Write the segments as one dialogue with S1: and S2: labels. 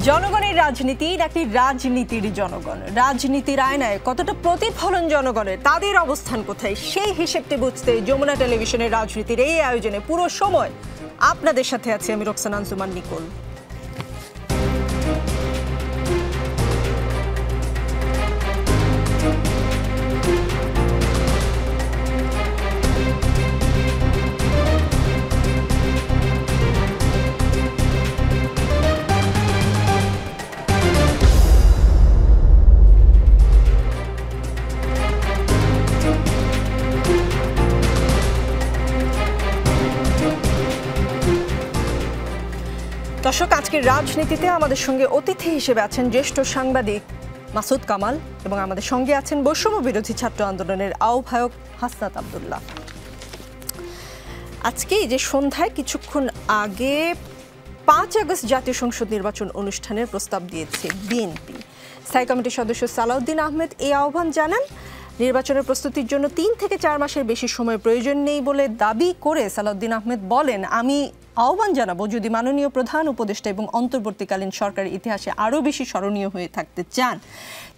S1: জনগণের রাজনীতি নাকি রাজনীতির জনগণ? রাজনীতির আয়নায় কতটা প্রতিফলন জনগণের, তাদের অবস্থান কোথায়, সেই হিসেবটি বুঝতে যমুনা টেলিভিশনের রাজনীতির এই আয়োজনে পুরো সময় আপনাদের সাথে আছি আমি রোকসানা আনসুমান নিকোল। দর্শক, আজকের রাজনীতিতে আমাদের সঙ্গে অতিথি হিসেবে আছেন জ্যেষ্ঠ সাংবাদিক মাসুদ কামাল এবং আমাদের সঙ্গে আছেন বৈষম্য বিরোধী ছাত্র আন্দোলনের আহ্বায়ক হাসনাত আব্দুল্লাহ। আজকে যে সন্ধ্যায় কিছুক্ষণ আগে 5 আগস্ট জাতীয় সংসদ নির্বাচন অনুষ্ঠানের প্রস্তাব দিয়েছে বিএনপি। স্থায়ী কমিটির সদস্য সালাউদ্দিন আহমেদ এই আহ্বান জানান। নির্বাচনের প্রস্তুতির জন্য 3 থেকে 4 মাসের বেশি সময় প্রয়োজন নেই বলে দাবি করে সালাউদ্দিন আহমেদ বলেন, আমি আহ্বান জানাবো যদি মাননীয় প্রধান উপদেষ্টা এবং অন্তর্বর্তীকালীন সরকারের ইতিহাসে আরও বেশি স্মরণীয় হয়ে থাকতে চান,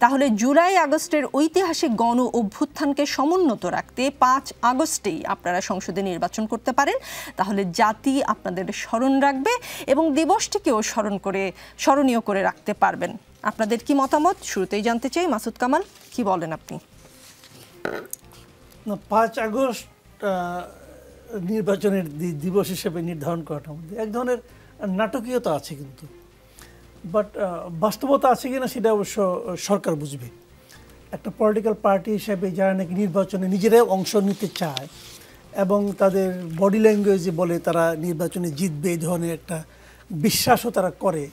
S1: তাহলে জুলাই আগস্টের ঐতিহাসিক গণ অভ্যুত্থানকে সমুন্নত রাখতে 5 আগস্টেই আপনারা সংসদে নির্বাচন করতে পারেন। তাহলে জাতি আপনাদের স্মরণ রাখবে এবং দিবসটিকেও স্মরণীয় করে রাখতে পারবেন। আপনাদের কি মতামত শুরুতেই জানতে চাই। মাসুদ কামাল, কি বলেন আপনি?
S2: 5 আগস্ট নির্বাচনের দিবস হিসেবে নির্ধারণ করাটার মধ্যে এক ধরনের নাটকীয়তা আছে, কিন্তু বাট বাস্তবতা আছে কিনা সেটা অবশ্য সরকার বুঝবে। একটা পলিটিক্যাল পার্টি হিসেবে যারা নাকি নির্বাচনে নিজেরাই অংশ নিতে চায় এবং তাদের বডি ল্যাঙ্গুয়েজে বলে তারা নির্বাচনে জিতবে, এই ধরনের একটা বিশ্বাসও তারা করে,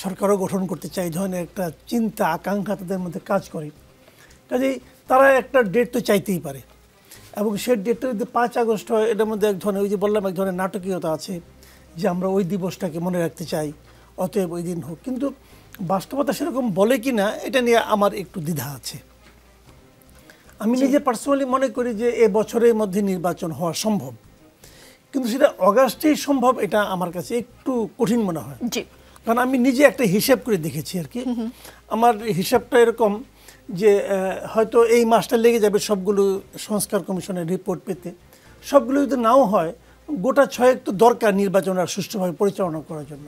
S2: সরকারও গঠন করতে চায়, এই ধরনের একটা চিন্তা আকাঙ্ক্ষা তাদের মধ্যে কাজ করে। কাজেই তারা একটা ডেট তো চাইতেই পারে এবং সেই ডেটটা যদি 5 আগস্ট হয়, এটার মধ্যে এক ধরনের, ওই যে বললাম, এক ধরনের নাটকীয়তা আছে যে আমরা ওই দিবসটাকে মনে রাখতে চাই, অতএব ওই দিন হোক। কিন্তু বাস্তবতা সেরকম বলে কি না এটা নিয়ে আমার একটু দ্বিধা আছে। আমি নিজে পার্সোনালি মনে করি যে এ বছরের মধ্যে নির্বাচন হওয়া সম্ভব, কিন্তু সেটা অগাস্টেই সম্ভব এটা আমার কাছে একটু কঠিন মনে হয়। কারণ আমি নিজে একটা হিসাব করে দেখেছি আর কি। আমার হিসাবটা এরকম যে হয়তো এই মাসটা লেগে যাবে সবগুলো সংস্কার কমিশনের রিপোর্ট পেতে। সবগুলো যদি নাও হয়, গোটা 6 তো দরকার নির্বাচন আর সুষ্ঠুভাবে পরিচালনা করার জন্য।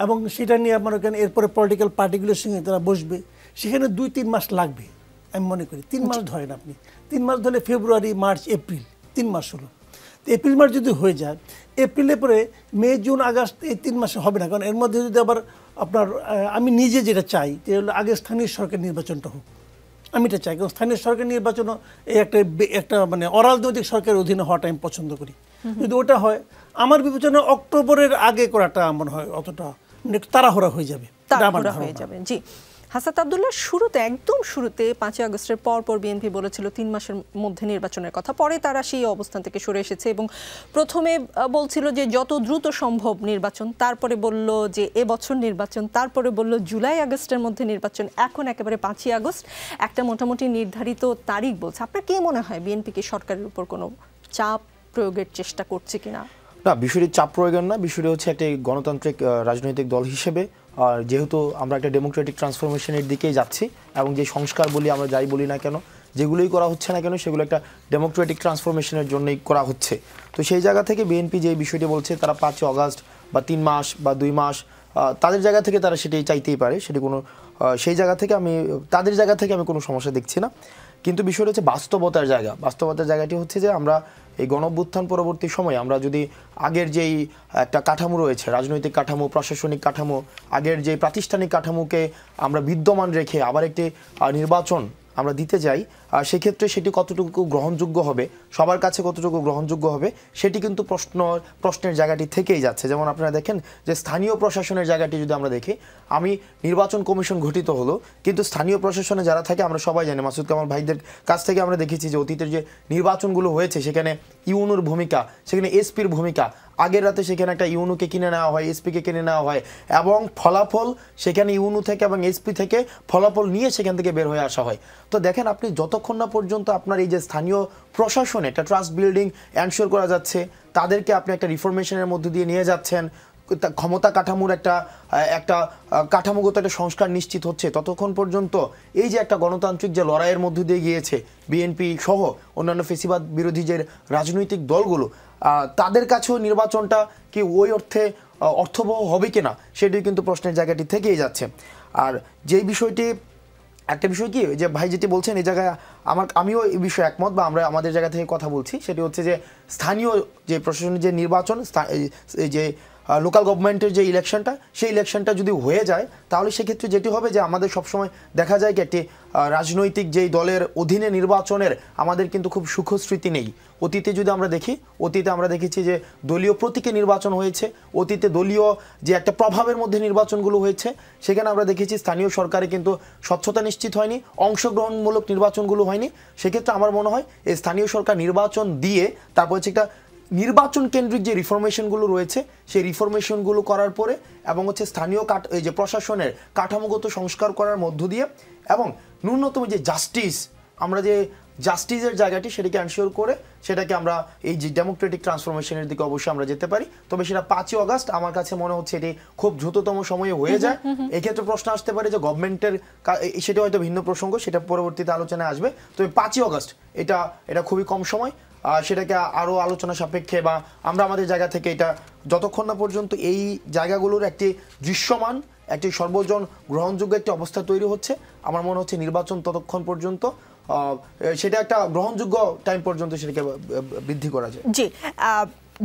S2: এবং সেটা নিয়ে মনে করেন এরপরে পলিটিক্যাল পার্টিগুলোর সঙ্গে তারা বসবে, সেখানে 2-3 মাস লাগবে আমি মনে করি। 3 মাস ধরেন আপনি, 3 মাস ধরে ফেব্রুয়ারি, মার্চ, এপ্রিল, 3 মাস হলো। তো এপ্রিল মাস যদি হয়ে যায়, এপ্রিলে পরে মে, জুন, আগস্ট, এই 3 মাসে হবে না। কারণ এর মধ্যে যদি আবার আপনার আমি নিজে যেটা চাই যে হলো আগে স্থানীয় সরকার নির্বাচনটা হোক, আমি এটা চাই। কারণ স্থানীয় সরকার নির্বাচনও এই একটা মানে অরাজনৈতিক সরকারের অধীনে হওয়াটা আমি পছন্দ করি। যদি ওটা হয়, আমার বিবেচনা অক্টোবরের আগে করাটা মনে হয় অতটা তাড়াহুড়া হয়ে যাবে।
S1: জি হাসনাত আব্দুল্লাহ, একদম শুরুতে 5 আগস্টের পর বিএনপি বলেছিল 3 মাসের মধ্যে নির্বাচনের কথা। পরে তারা সেই অবস্থান থেকে সরে এসেছে এবং প্রথমে বলছিল যে যত দ্রুত সম্ভব নির্বাচন, তারপরে বলল যে এবছর নির্বাচন, তারপরে বলল জুলাই আগস্টের মধ্যে নির্বাচন, এখন একেবারে 5 আগস্ট একটা মোটামুটি নির্ধারিত তারিখ বলছে। আপনার কি মনে হয় বিএনপি কি সরকারের উপর কোনো চাপ প্রয়োগের চেষ্টা করছে কিনা?
S3: না, বিষয়টি চাপ প্রয়োগের না, বিষয়টি হচ্ছে একটি গণতান্ত্রিক রাজনৈতিক দল হিসেবে আর যেহেতু আমরা একটা ডেমোক্রেটিক ট্রান্সফরমেশনের দিকেই যাচ্ছি এবং যে সংস্কার বলি আমরা যাই বলি না কেন, যেগুলোই করা হচ্ছে না কেন, সেগুলো একটা ডেমোক্রেটিক ট্রান্সফরমেশনের জন্যই করা হচ্ছে। তো সেই জায়গা থেকে বিএনপি যে বিষয়টি বলছে তারা 5 আগস্ট বা 3 মাস বা 2 মাস তাদের জায়গা থেকে তারা সেটি চাইতেই পারে, সেটি কোনো সেই জায়গা থেকে তাদের জায়গা থেকে আমি কোনো সমস্যা দেখছি না। কিন্তু বিষয়টা হচ্ছে বাস্তবতার জায়গাটি হচ্ছে যে আমরা এই গণঅভ্যুত্থান পরবর্তী সময়ে আমরা যদি আগের যেই একটা কাঠামো রয়েছে, রাজনৈতিক কাঠামো, প্রশাসনিক কাঠামো, আগের যে প্রাতিষ্ঠানিক কাঠামোকে আমরা বিদ্যমান রেখে আবার একটি নির্বাচন আমরা দিতে যাই, সেক্ষেত্রে সেটি কতটুকু গ্রহণযোগ্য হবে, সবার কাছে কতটুকু গ্রহণযোগ্য হবে, সেটি কিন্তু প্রশ্নের জায়গাটি থেকেই যাচ্ছে। যেমন আপনারা দেখেন যে স্থানীয় প্রশাসনের জায়গাটি যদি আমরা দেখি, আমি নির্বাচন কমিশন গঠিত হলো, কিন্তু স্থানীয় প্রশাসনে যারা থাকে আমরা সবাই জানি, মাসুদ কামাল ভাইদের কাছ থেকে আমরা দেখেছি যে অতীতের যে নির্বাচনগুলো হয়েছে সেখানে ইউনুর ভূমিকা, সেখানে এসপির ভূমিকা, আগের রাতে সেখানে একটা ইউনুকে কিনে নেওয়া হয়, এসপিকে কিনে নেওয়া হয় এবং ফলাফল সেখানে ইউনু থেকে এবং এসপি থেকে ফলাফল নিয়ে সেখান থেকে বের হয়ে আসা হয়। তো দেখেন, আপনি যতক্ষণ না পর্যন্ত আপনার এই যে স্থানীয় প্রশাসনে একটা ট্রাস্ট বিল্ডিং এনশিওর করা যাচ্ছে, তাদেরকে আপনি একটা রিফরমেশনের মধ্যে দিয়ে নিয়ে যাচ্ছেন, ক্ষমতা কাঠামোর একটা কাঠামোগত একটা সংস্কার নিশ্চিত হচ্ছে, ততক্ষণ পর্যন্ত এই যে একটা গণতান্ত্রিক যে লড়াইয়ের মধ্য দিয়ে গিয়েছে বিএনপি সহ অন্যান্য ফেসিবাদ বিরোধী যে রাজনৈতিক দলগুলো, তাদের কাছেও নির্বাচনটা কি ওই অর্থে অর্থবহ হবে কিনা সেটি কিন্তু প্রশ্নের জায়গাটি থেকেই যাচ্ছে। আর যেই বিষয়টি, একটা বিষয় কি যে ভাই যেটি বলছেন এই জায়গায় আমিও এই বিষয়ে একমত, বা আমরা আমাদের জায়গা থেকে কথা বলছি, সেটি হচ্ছে যে স্থানীয় যে প্রশাসনের যে নির্বাচন, যে লোকাল গভর্নমেন্টের যে ইলেকশনটা, সেই ইলেকশনটা যদি হয়ে যায় তাহলে সেক্ষেত্রে যেটি হবে যে আমাদের সবসময় দেখা যায় কি একটি রাজনৈতিক যেই দলের অধীনে নির্বাচনের আমাদের কিন্তু খুব সুখস্মৃতি নেই। অতীতে যদি আমরা দেখি, অতীতে আমরা দেখেছি যে দলীয় প্রতীকে নির্বাচন হয়েছে, অতীতে দলীয় যে একটা প্রভাবের মধ্যে নির্বাচনগুলো হয়েছে, সেখানে আমরা দেখেছি স্থানীয় সরকারে কিন্তু স্বচ্ছতা নিশ্চিত হয়নি, অংশগ্রহণমূলক নির্বাচনগুলো হয়নি। সেক্ষেত্রে আমার মনে হয় এই স্থানীয় সরকার নির্বাচন দিয়ে তারপর হচ্ছে একটা নির্বাচন কেন্দ্রিক যে রিফরমেশনগুলো রয়েছে সেই রিফরমেশনগুলো করার পরে এবং হচ্ছে স্থানীয় এই যে প্রশাসনের কাঠামোগত সংস্কার করার মধ্য দিয়ে এবং ন্যূনতম যে জাস্টিস, আমরা যে জাস্টিসের জায়গাটি সেটাকে এনশিওর করে সেটাকে আমরা এই যে ডেমোক্রেটিক ট্রান্সফরমেশনের দিকে অবশ্যই আমরা যেতে পারি। তবে সেটা 5ই অগাস্ট আমার কাছে মনে হচ্ছে এটি খুব দ্রুততম সময়ে হয়ে যায়। এক্ষেত্রে প্রশ্ন আসতে পারে যে গভর্নমেন্টের, সেটা হয়তো ভিন্ন প্রসঙ্গ, সেটা পরবর্তীতে আলোচনায় আসবে। তবে 5ই অগাস্ট এটা খুবই কম সময়, সেটাকে আরও আলোচনা সাপেক্ষে বা আমরা আমাদের জায়গা থেকে এটা যতক্ষণ না পর্যন্ত এই জায়গাগুলোর একটি দৃশ্যমান, একটি সর্বজন গ্রহণযোগ্য একটি অবস্থা তৈরি হচ্ছে, আমার মনে হচ্ছে নির্বাচন ততক্ষণ পর্যন্ত সেটা একটা গ্রহণযোগ্য টাইম পর্যন্ত সেটাকে বৃদ্ধি করা যায়।
S1: জি,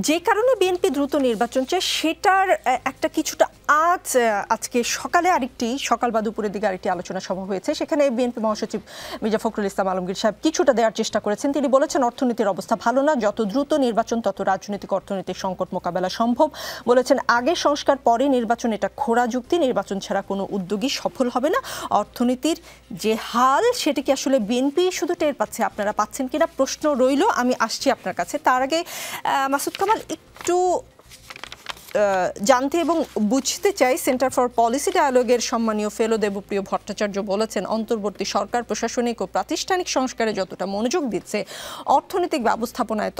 S1: যে কারণে বিএনপি দ্রুত নির্বাচন চায় সেটার একটা কিছুটা আজকে সকালে সকাল বা দুপুরের দিকে আরেকটি আলোচনা সভা হয়েছে। সেখানে বিএনপি মহাসচিব মির্জা ফখরুল ইসলাম আলমগীর সাহেব কিছুটা দেওয়ার চেষ্টা করেছেন। তিনি বলেছেন অর্থনীতির অবস্থা ভালো না, যত দ্রুত নির্বাচন তত রাজনৈতিক অর্থনৈতিক সংকট মোকাবেলা সম্ভব। বলেছেন আগে সংস্কার পরে নির্বাচন, এটা খোঁড়া যুক্তি, নির্বাচন ছাড়া কোনো উদ্যোগই সফল হবে না। অর্থনীতির যে হাল সেটি কি আসলে বিএনপি শুধু টের পাচ্ছে, আপনারা পাচ্ছেন কিনা প্রশ্ন রইল। আমি আসছি আপনার কাছে, তার আগে মাসুদ কামাল একটু জানতে এবং বুঝতে চাই, সেন্টার ফর পলিসি ডায়ালগের সম্মানীয় ফেলো দেবপ্রিয় ভট্টাচার্য বলেছেন অন্তর্বর্তী সরকার প্রশাসনিক ও প্রাতিষ্ঠানিক সংস্কারে যতটা মনোযোগ দিচ্ছে অর্থনৈতিক ব্যবস্থাপনায়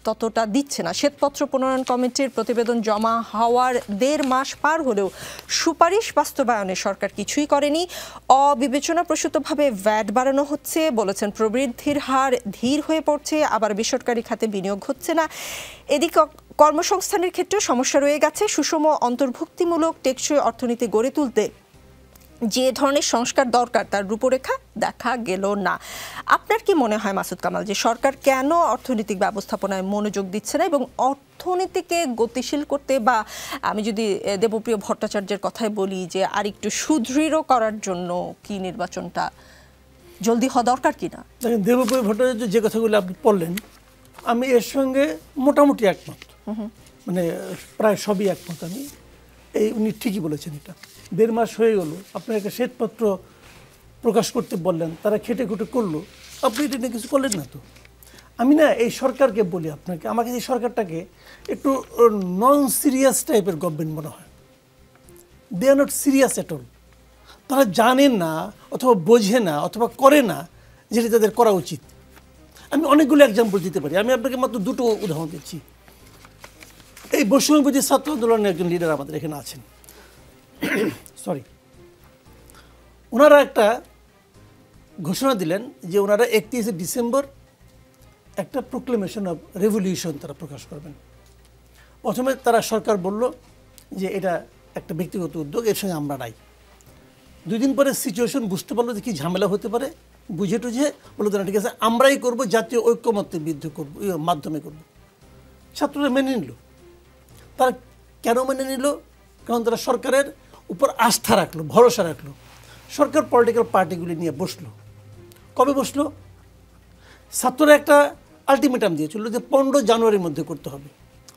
S1: ততটা দিচ্ছে না। শ্বেতপত্র প্রণয়ন কমিটির প্রতিবেদন জমা হওয়ার 1.5 মাস পার হলেও সুপারিশ বাস্তবায়নে সরকার কিছুই করেনি। অবিবেচনাপ্রসূতভাবে ভ্যাট বাড়ানো হচ্ছে, বলেছেন প্রবৃদ্ধির হার ধীর হয়ে পড়ছে, আবার বেসরকারি খাতে বিনিয়োগ হচ্ছে না। এদিকে কর্মসংস্থানের ক্ষেত্রে সমস্যা রয়ে গেছে। সুষম অন্তর্ভুক্তিমূলক টেকসই অর্থনীতি গড়ে তুলতে যে ধরনের সংস্কার দরকার তার রূপরেখা দেখা গেল না। আপনার কি মনে হয় মাসুদ কামাল যে সরকার কেন অর্থনৈতিক ব্যবস্থাপনায় মনোযোগ দিচ্ছে না এবং অর্থনীতিকে গতিশীল করতে, বা আমি যদি দেবপ্রিয় ভট্টাচার্যের কথাই বলি যে আর একটু সুদৃঢ় করার জন্য কি নির্বাচনটা জলদি হওয়া দরকার কিনা?
S2: দেখেন, দেবপ্রিয় ভট্টাচার্য যে কথাগুলো আপনি বললেন আমি এর সঙ্গে মোটামুটি একমত, মানে প্রায় সবই একমত আমি। উনি ঠিকই বলেছেন, এটা 1.5 মাস হয়ে গেল, আপনার একটা শ্বেতপত্র প্রকাশ করতে বললেন, তারা খেটে খুটে করলো, আপনি এটা নিয়ে কিছু করলেন না তো। আমি না এই সরকারকে বলি আপনাকে, আমাকে এই সরকারটাকে একটু নন সিরিয়াস টাইপের গভর্নমেন্ট মনে হয়। They are not serious at all. তারা জানে না অথবা বোঝে না অথবা করে না যেটা তাদের করা উচিত। আমি অনেকগুলো এক্সাম্পল দিতে পারি, আমি আপনাকে মাত্র 2টো উদাহরণ দিচ্ছি। এই বৈষম্যবিরোধী ছাত্র আন্দোলনের একজন লিডার আমাদের এখানে আছেন, ওনারা একটা ঘোষণা দিলেন যে ওনারা 31শে ডিসেম্বর একটা প্রোক্লেমেশন অফ রেভলিউশন তারা প্রকাশ করবেন। প্রথমে তারা সরকার বলল যে এটা একটা ব্যক্তিগত উদ্যোগ, এর সঙ্গে আমরা নাই। 2 দিন পরে সিচুয়েশন বুঝতে পারলো যে কি ঝামেলা হতে পারে, বুঝে টুঝে বললো না ঠিক আছে আমরাই করব, জাতীয় ঐক্যমত্যের বিরুদ্ধে করবো, মাধ্যমে করব। ছাত্ররা মেনে নিল। তারা কেন মেনে নিল? কারণ তারা সরকারের উপর আস্থা রাখলো, ভরসা রাখলো। সরকার পলিটিক্যাল পার্টিগুলি নিয়ে বসলো। কবে বসলো? ছাত্ররা একটা আলটিমেটাম দিয়েছিল যে 15 জানুয়ারির মধ্যে করতে হবে।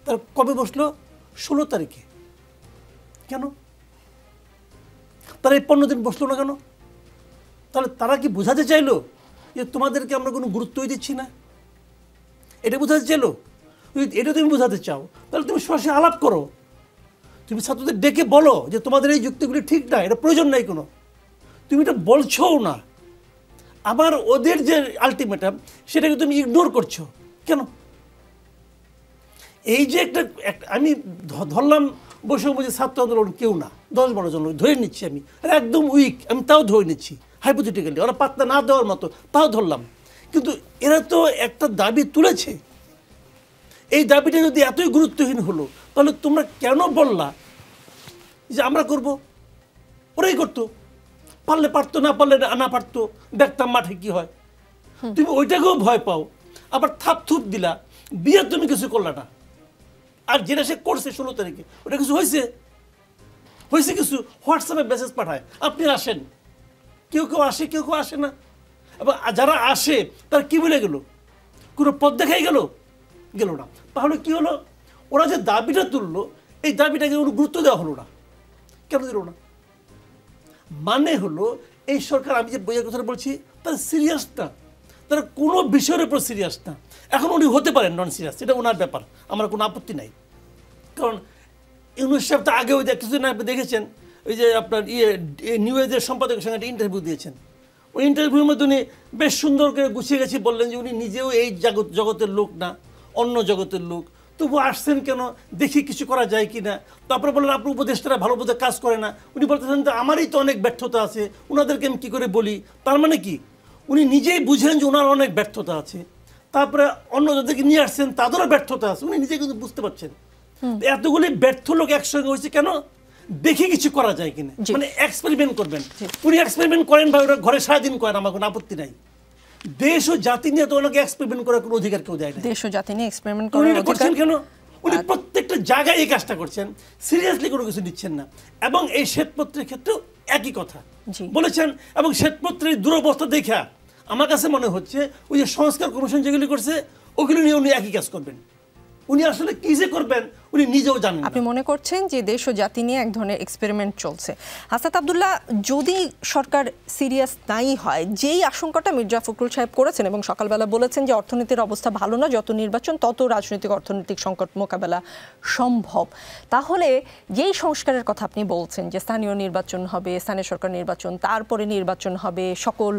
S2: তারা কবে বসলো? 16 তারিখে। কেন তারা এই 15 দিন বসলো না কেন? তাহলে তারা কি বোঝাতে চাইলো যে তোমাদেরকে আমরা কোনো গুরুত্বই দিচ্ছি না? এটা বোঝাতে চাইলো? এটা তুমি বোঝাতে চাও তাহলে তুমি সরাসরি আলাপ করো, তুমি ছাত্রদের ডেকে বলো যে তোমাদের এই যুক্তিগুলি ঠিক না, এটা প্রয়োজন নাই কোনো, তুমি এটা বলছোও না। আবার ওদের যে আলটিমেটাম সেটাকে তুমি ইগনোর করছো কেন? এই যে একটা আমি ধরলাম বৈষম্যবিরোধী ছাত্র আন্দোলন কেউ না, 10-12 জন লোক ধরে নিচ্ছি আমি, একদম উইক, আমি তাও ধরে নিচ্ছি হাইপোথেটিক্যালি, ওরা পাত্তা না দেওয়ার মতো তাও ধরলাম। কিন্তু এরা তো একটা দাবি তুলেছে, এই দাবিটা যদি এতই গুরুত্বহীন হলো তাহলে তোমরা কেন বললা যে আমরা করব? ওরাই করতো, পারলে পারতো, না পারলে না পারতো, দেখতাম মাঠে কি হয়। তুমি ওইটাকেও ভয় পাও, আবার থাপ থুপ দিলা, বিয়ে তুমি কিছু করলা না। আর যেটা সে করছে 16 তারিখে ওটা কিছু হয়েছে কিছু হোয়াটসঅ্যাপে মেসেজ পাঠায় আপনি আসেন, কেউ কেউ আসে, কেউ কেউ আসে না। এবং যারা আসে তারা কি বলে গেল? কোনো পথ দেখাই গেল না। তাহলে কি হলো? ওরা যে দাবিটা তুললো, এই দাবিটাকে কোনো গুরুত্ব দেওয়া হলো না। কেন দিল না? মানে হলো এই সরকার, আমি যে বইয়ের কথা বলছি, তারা সিরিয়াস না, তারা কোনো বিষয়ের উপর সিরিয়াস না। এখন উনি হতে পারেন নন সিরিয়াস, এটা ওনার ব্যাপার, আমার কোনো আপত্তি নাই। কারণ ইউনুস সাহেব তো আগেও কিছুদিন আপনি দেখেছেন, ওই যে আপনার নিউ এজের সম্পাদকের সঙ্গে একটা ইন্টারভিউ দিয়েছেন। ওই ইন্টারভিউর মধ্যে উনি বেশ সুন্দর করে গুছিয়ে গেছি বললেন যে উনি নিজেও এই জগতের লোক না, অন্য জগতের লোক, তবু আসছেন কেন, দেখি কিছু করা যায় কি না। তারপরে বললেন আপনার উপদেষ্টারা ভালো বোধে কাজ করে না। উনি বলতেছেন যে আমারই তো অনেক ব্যর্থতা আছে, ওনাদেরকে আমি কী করে বলি। তার মানে কি উনি নিজেই বুঝলেন যে ওনার অনেক ব্যর্থতা আছে। তারপরে অন্য যাদেরকে নিয়ে আসছেন তাদেরও ব্যর্থতা আছে, উনি নিজে কিন্তু বুঝতে পারছেন। এতগুলি ব্যর্থ লোক একসঙ্গে হয়েছে কেন? দেখি কিছু করা যায় কিনা, মানে এক্সপেরিমেন্ট করবেন। উনি এক্সপেরিমেন্ট করেন বা ওরা ঘরে সারাদিন করেন, আমার কোনো আপত্তি নাই। দেশ ও জাতি নিয়ে তো ওনাকে এক্সপেরিমেন্ট করার কোনো অধিকার কেউ দেয় না।
S1: দেশ ও জাতি নিয়ে এক্সপেরিমেন্ট
S2: করছেন কেন? উনি প্রত্যেকটা জায়গায় এই কাজটা করছেন, সিরিয়াসলি কোনো কিছু নিচ্ছেন না। এবং এই শ্বেতপত্রের ক্ষেত্রেও একই কথা বলেছেন। এবং শ্বেতপত্রের দুরবস্থা দেখা আমার কাছে মনে হচ্ছে ওই যে সংস্কার কমিশন যেগুলি করছে ওগুলো নিয়ে উনি একই কাজ করবেন। উনি আসলে কি যে করবেন উনি নিজেও জানেন।
S1: আপনি মনে করছেন যে দেশ ও জাতি নিয়ে এক ধরনের এক্সপেরিমেন্ট চলছে। হাসনাত আব্দুল্লাহ, যদি সরকার সিরিয়াস নাই হয়, যেই আশঙ্কাটা মির্জা ফখরুল সাহেব করেছেন এবং সকালবেলা বলেছেন যে অর্থনীতির অবস্থা ভালো না, যত নির্বাচন তত রাজনৈতিক অর্থনৈতিক সংকট মোকাবেলা সম্ভব, তাহলে যেই সংস্কারের কথা আপনি বলছেন যে স্থানীয় নির্বাচন হবে, স্থানীয় সরকার নির্বাচন, তারপরে নির্বাচন হবে, সকল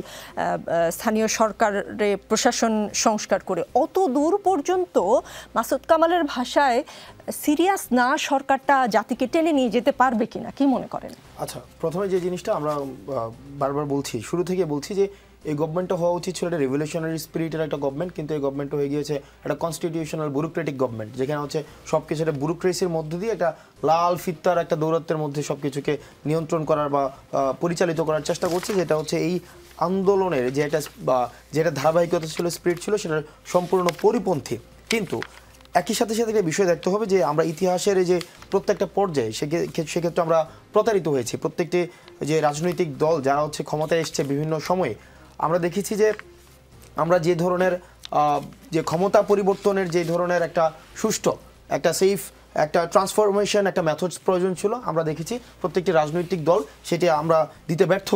S1: স্থানীয় সরকারে প্রশাসন সংস্কার করে, অত দূর পর্যন্ত মাসুদ কামালের ভাষায় সিরিয়াস না সরকারটা জাতিকে টেনে নিয়ে যেতে পারবে কিনা, কি মনে করেন?
S3: আচ্ছা, প্রথমে যে জিনিসটা আমরা বারবার বলছি, শুরু থেকে বলছি যে এই গভর্নমেন্টটা হওয়া উচিত ছিল একটা রেভলিউশনারি স্পিরিটের একটা গভর্নমেন্ট, কিন্তু এই গভর্নমেন্ট হয়ে গিয়েছে একটা কনস্টিটিউশনাল ব্যুরোক্রেটিক গভর্নমেন্ট, যেখানে হচ্ছে সব কিছু একটা ব্যুরোক্রেসির মধ্যে দিয়ে একটা লাল ফিত্তার একটা দৌরাত্মের মধ্যে সব কিছুকে নিয়ন্ত্রণ করার বা পরিচালিত করার চেষ্টা করছে, যেটা হচ্ছে এই আন্দোলনের যে একটা বা যেটা ধারাবাহিকতা ছিল, স্পিরিট ছিল, সেটা সম্পূর্ণ পরিপন্থী। কিন্তু একই সাথে সাথে একটা বিষয় দেখতে হবে যে আমরা ইতিহাসের যে প্রত্যেকটা পর্যায়ে সেক্ষেত্রে আমরা প্রতারিত হয়েছি। প্রত্যেকটি যে রাজনৈতিক দল যারা হচ্ছে ক্ষমতায় এসছে বিভিন্ন সময়ে, আমরা দেখেছি যে আমরা যে ধরনের যে ক্ষমতা পরিবর্তনের যে ধরনের একটা সুষ্ঠু একটা সেফ একটা ট্রান্সফরমেশন একটা মেথডস প্রয়োজন ছিল, আমরা দেখেছি প্রত্যেকটি রাজনৈতিক দল সেটি আমরা দিতে ব্যর্থ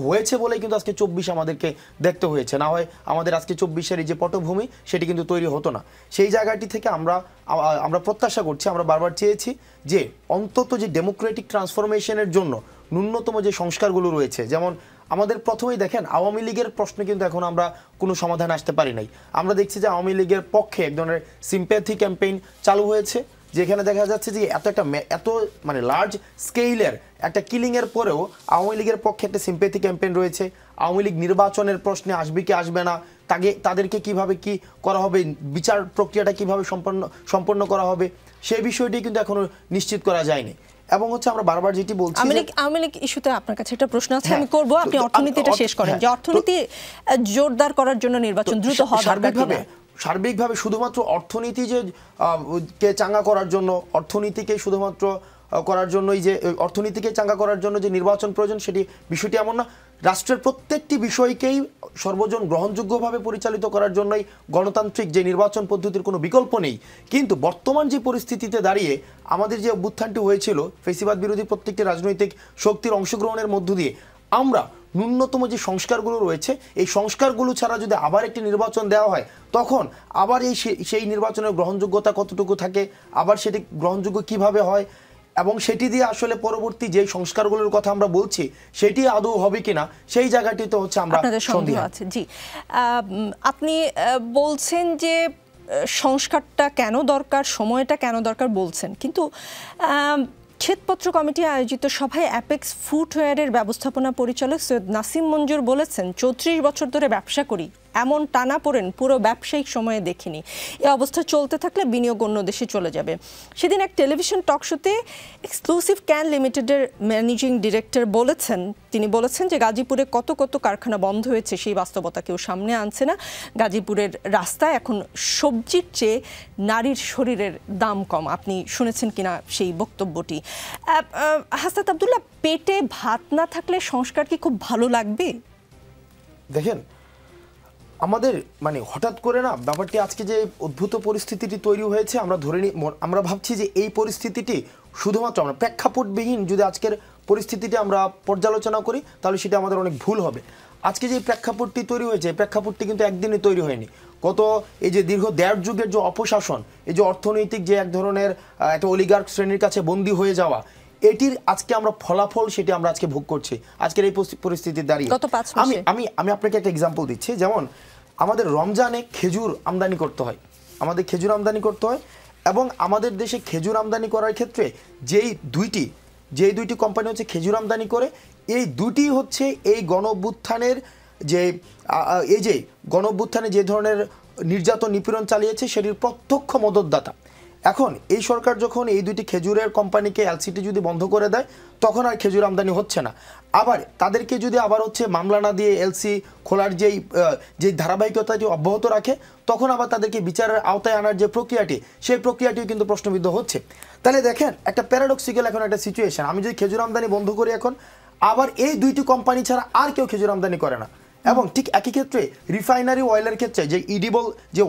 S3: হয়েছে বলেই কিন্তু আজকে 24 আমাদেরকে দেখতে হয়েছে। না হয় আমাদের আজকে 24-এর যে পটভূমি সেটি কিন্তু তৈরি হতো না। সেই জায়গাটি থেকে আমরা প্রত্যাশা করছি, আমরা বারবার চেয়েছি যে অন্তত যে ডেমোক্রেটিক ট্রান্সফরমেশনের জন্য ন্যূনতম যে সংস্কারগুলো রয়েছে, যেমন আমাদের প্রথমেই দেখেন আওয়ামী লীগের প্রশ্নে কিন্তু এখন আমরা কোনো সমাধান আসতে পারি নাই। আমরা দেখছি যে আওয়ামী লীগের পক্ষে এক ধরনের সিম্প্যাথি ক্যাম্পেইন চালু হয়েছে, যেখানে দেখা যাচ্ছে যে এত মানে লার্জ স্কেইলের একটা কিলিংয়ের পরেও আওয়ামী লীগের পক্ষে একটা সিম্প্যাথি ক্যাম্পেইন রয়েছে। আওয়ামী লীগ নির্বাচনের প্রশ্নে আসবে কি আসবে না, তাদেরকে কিভাবে কি করা হবে, বিচার প্রক্রিয়াটা কিভাবে সম্পন্ন করা হবে, সেই বিষয়টি কিন্তু এখনো নিশ্চিত করা যায়নি। এবং হচ্ছে আমরা বারবার যেটি বলছি,
S1: আওয়ামী লীগ ইস্যুতে আপনার কাছে একটা প্রশ্ন আছে, আমি করব, আপনি অর্থনীতিটা শেষ করেন। যে অর্থনীতি জোরদার করার জন্য নির্বাচন দ্রুত হওয়া দরকার।
S3: সার্বিকভাবে শুধুমাত্র অর্থনীতি যে কে চাঙ্গা করার জন্য, অর্থনীতিকে শুধুমাত্র করার জন্যই যে অর্থনীতিকে চাঙ্গা করার জন্য যে নির্বাচন প্রয়োজন, সেটি বিষয়টি এমন না। রাষ্ট্রের প্রত্যেকটি বিষয়কেই সর্বজন গ্রহণযোগ্যভাবে পরিচালিত করার জন্যই গণতান্ত্রিক যে নির্বাচন পদ্ধতির কোনো বিকল্প নেই। কিন্তু বর্তমান যে পরিস্থিতিতে দাঁড়িয়ে আমাদের যে অভ্যুত্থানটি হয়েছিল ফ্যাসিবাদ বিরোধী প্রত্যেকটি রাজনৈতিক শক্তির অংশগ্রহণের মধ্য দিয়ে আমরা ন্যূনতম যে সংস্কারগুলো রয়েছে, এই সংস্কারগুলো ছাড়া যদি আবার একটি নির্বাচন দেওয়া হয়, তখন আবার সেই নির্বাচনের গ্রহণযোগ্যতা কতটুকু থাকে, আবার সেটি গ্রহণযোগ্য কিভাবে হয়, এবং সেটি দিয়ে আসলে পরবর্তী যে সংস্কারগুলোর কথা আমরা বলছি সেটি আদৌ হবে কিনা, সেই জায়গাটিতে হচ্ছে আমরা সন্দেহ আছে।
S1: জি, আপনি বলছেন যে সংস্কারটা কেন দরকার, সময়টা কেন দরকার বলছেন, কিন্তু শ্বেতপত্র কমিটি আয়োজিত সভায় অ্যাপেক্স ফুটওয়্যারের ব্যবস্থাপনা পরিচালক সৈয়দ নাসিম মঞ্জুর বলেছেন, 34 বছর ধরে ব্যবসা করি, এমন টানাপোড়েন পুরো ব্যবসায়িক সময়ে দেখিনি। এ অবস্থা চলতে থাকলে বিনিয়োগ অন্য দেশে চলে যাবে। সেদিন এক টেলিভিশন টক শোতে এক্সক্লুসিভ ক্যান লিমিটেডের ম্যানেজিং ডিরেক্টর তিনি বলেছেন যে গাজীপুরে কত কত কারখানা বন্ধ হয়েছে, সেই বাস্তবতা কেউ সামনে আনছে না। গাজীপুরের রাস্তায় এখন সবজির চেয়ে নারীর শরীরের দাম কম। আপনি শুনেছেন কিনা সেই বক্তব্যটি। হাসনাত আব্দুল্লাহ, পেটে ভাত না থাকলে সংস্কার কি খুব ভালো লাগবে?
S3: দেখেন, আমাদের মানে হঠাৎ করে না ব্যাপারটি আজকে যে অদ্ভুত পরিস্থিতিটি তৈরি হয়েছে, আমরা ভাবছি যে এই পরিস্থিতিটি শুধুমাত্র আমরা প্রেক্ষাপটবিহীন যদি আজকের পরিস্থিতিটি আমরা পর্যালোচনা করি তাহলে সেটা আমাদের অনেক ভুল হবে। আজকে যে প্রেক্ষাপটটি তৈরি হয়েছে, প্রেক্ষাপটটি কিন্তু একদিনে তৈরি হয়নি। এই যে দীর্ঘ 1.5 যুগের যে অপশাসন, এই যে অর্থনৈতিক যে এক ধরনের একটা অলিগার্ক শ্রেণীর কাছে বন্দী হয়ে যাওয়া, এটির আজকে আমরা ফলাফল সেটি আমরা আজকে ভোগ করছি আজকের এই পরিস্থিতি দাঁড়িয়ে। আমি আপনাকে একটা এক্সাম্পল দিচ্ছি। যেমন আমাদের রমজানে খেজুর আমদানি করতে হয়, এবং আমাদের দেশে খেজুর আমদানি করার ক্ষেত্রে যেই দুইটি কোম্পানি হচ্ছে খেজুর আমদানি করে, এই দুটি হচ্ছে এই গণঅভ্যুত্থানের যে ধরনের নির্যাতন নিপীড়ন চালিয়েছে সেটির প্রত্যক্ষ মদতদাতা। এখন এই সরকার যখন এই দুটি খেজুরের কোম্পানিকে এলসিটি যদি বন্ধ করে দেয়, তখন আর খেজুর আমদানি হচ্ছে না। আবার তাদেরকে যদি আবার হচ্ছে মামলা না দিয়ে এলসি খোলার যে ধারাবাহিকতাটি অব্যাহত রাখে, তখন আবার তাদেরকে বিচারের আওতায় আনার যে প্রক্রিয়াটি, সেই প্রক্রিয়াটিও কিন্তু প্রশ্নবিদ্ধ হচ্ছে। তাহলে দেখেন, একটা প্যারাডক্সিক্যাল এখন একটা সিচুয়েশন। আমি যদি খেজুর আমদানি বন্ধ করি এখন, আবার এই দুইটি কোম্পানি ছাড়া আর কেউ খেজুর আমদানি করে না। এবং ঠিক একই ক্ষেত্রে রিফাইনারি অয়েলের ক্ষেত্রে যে ইডিবল যে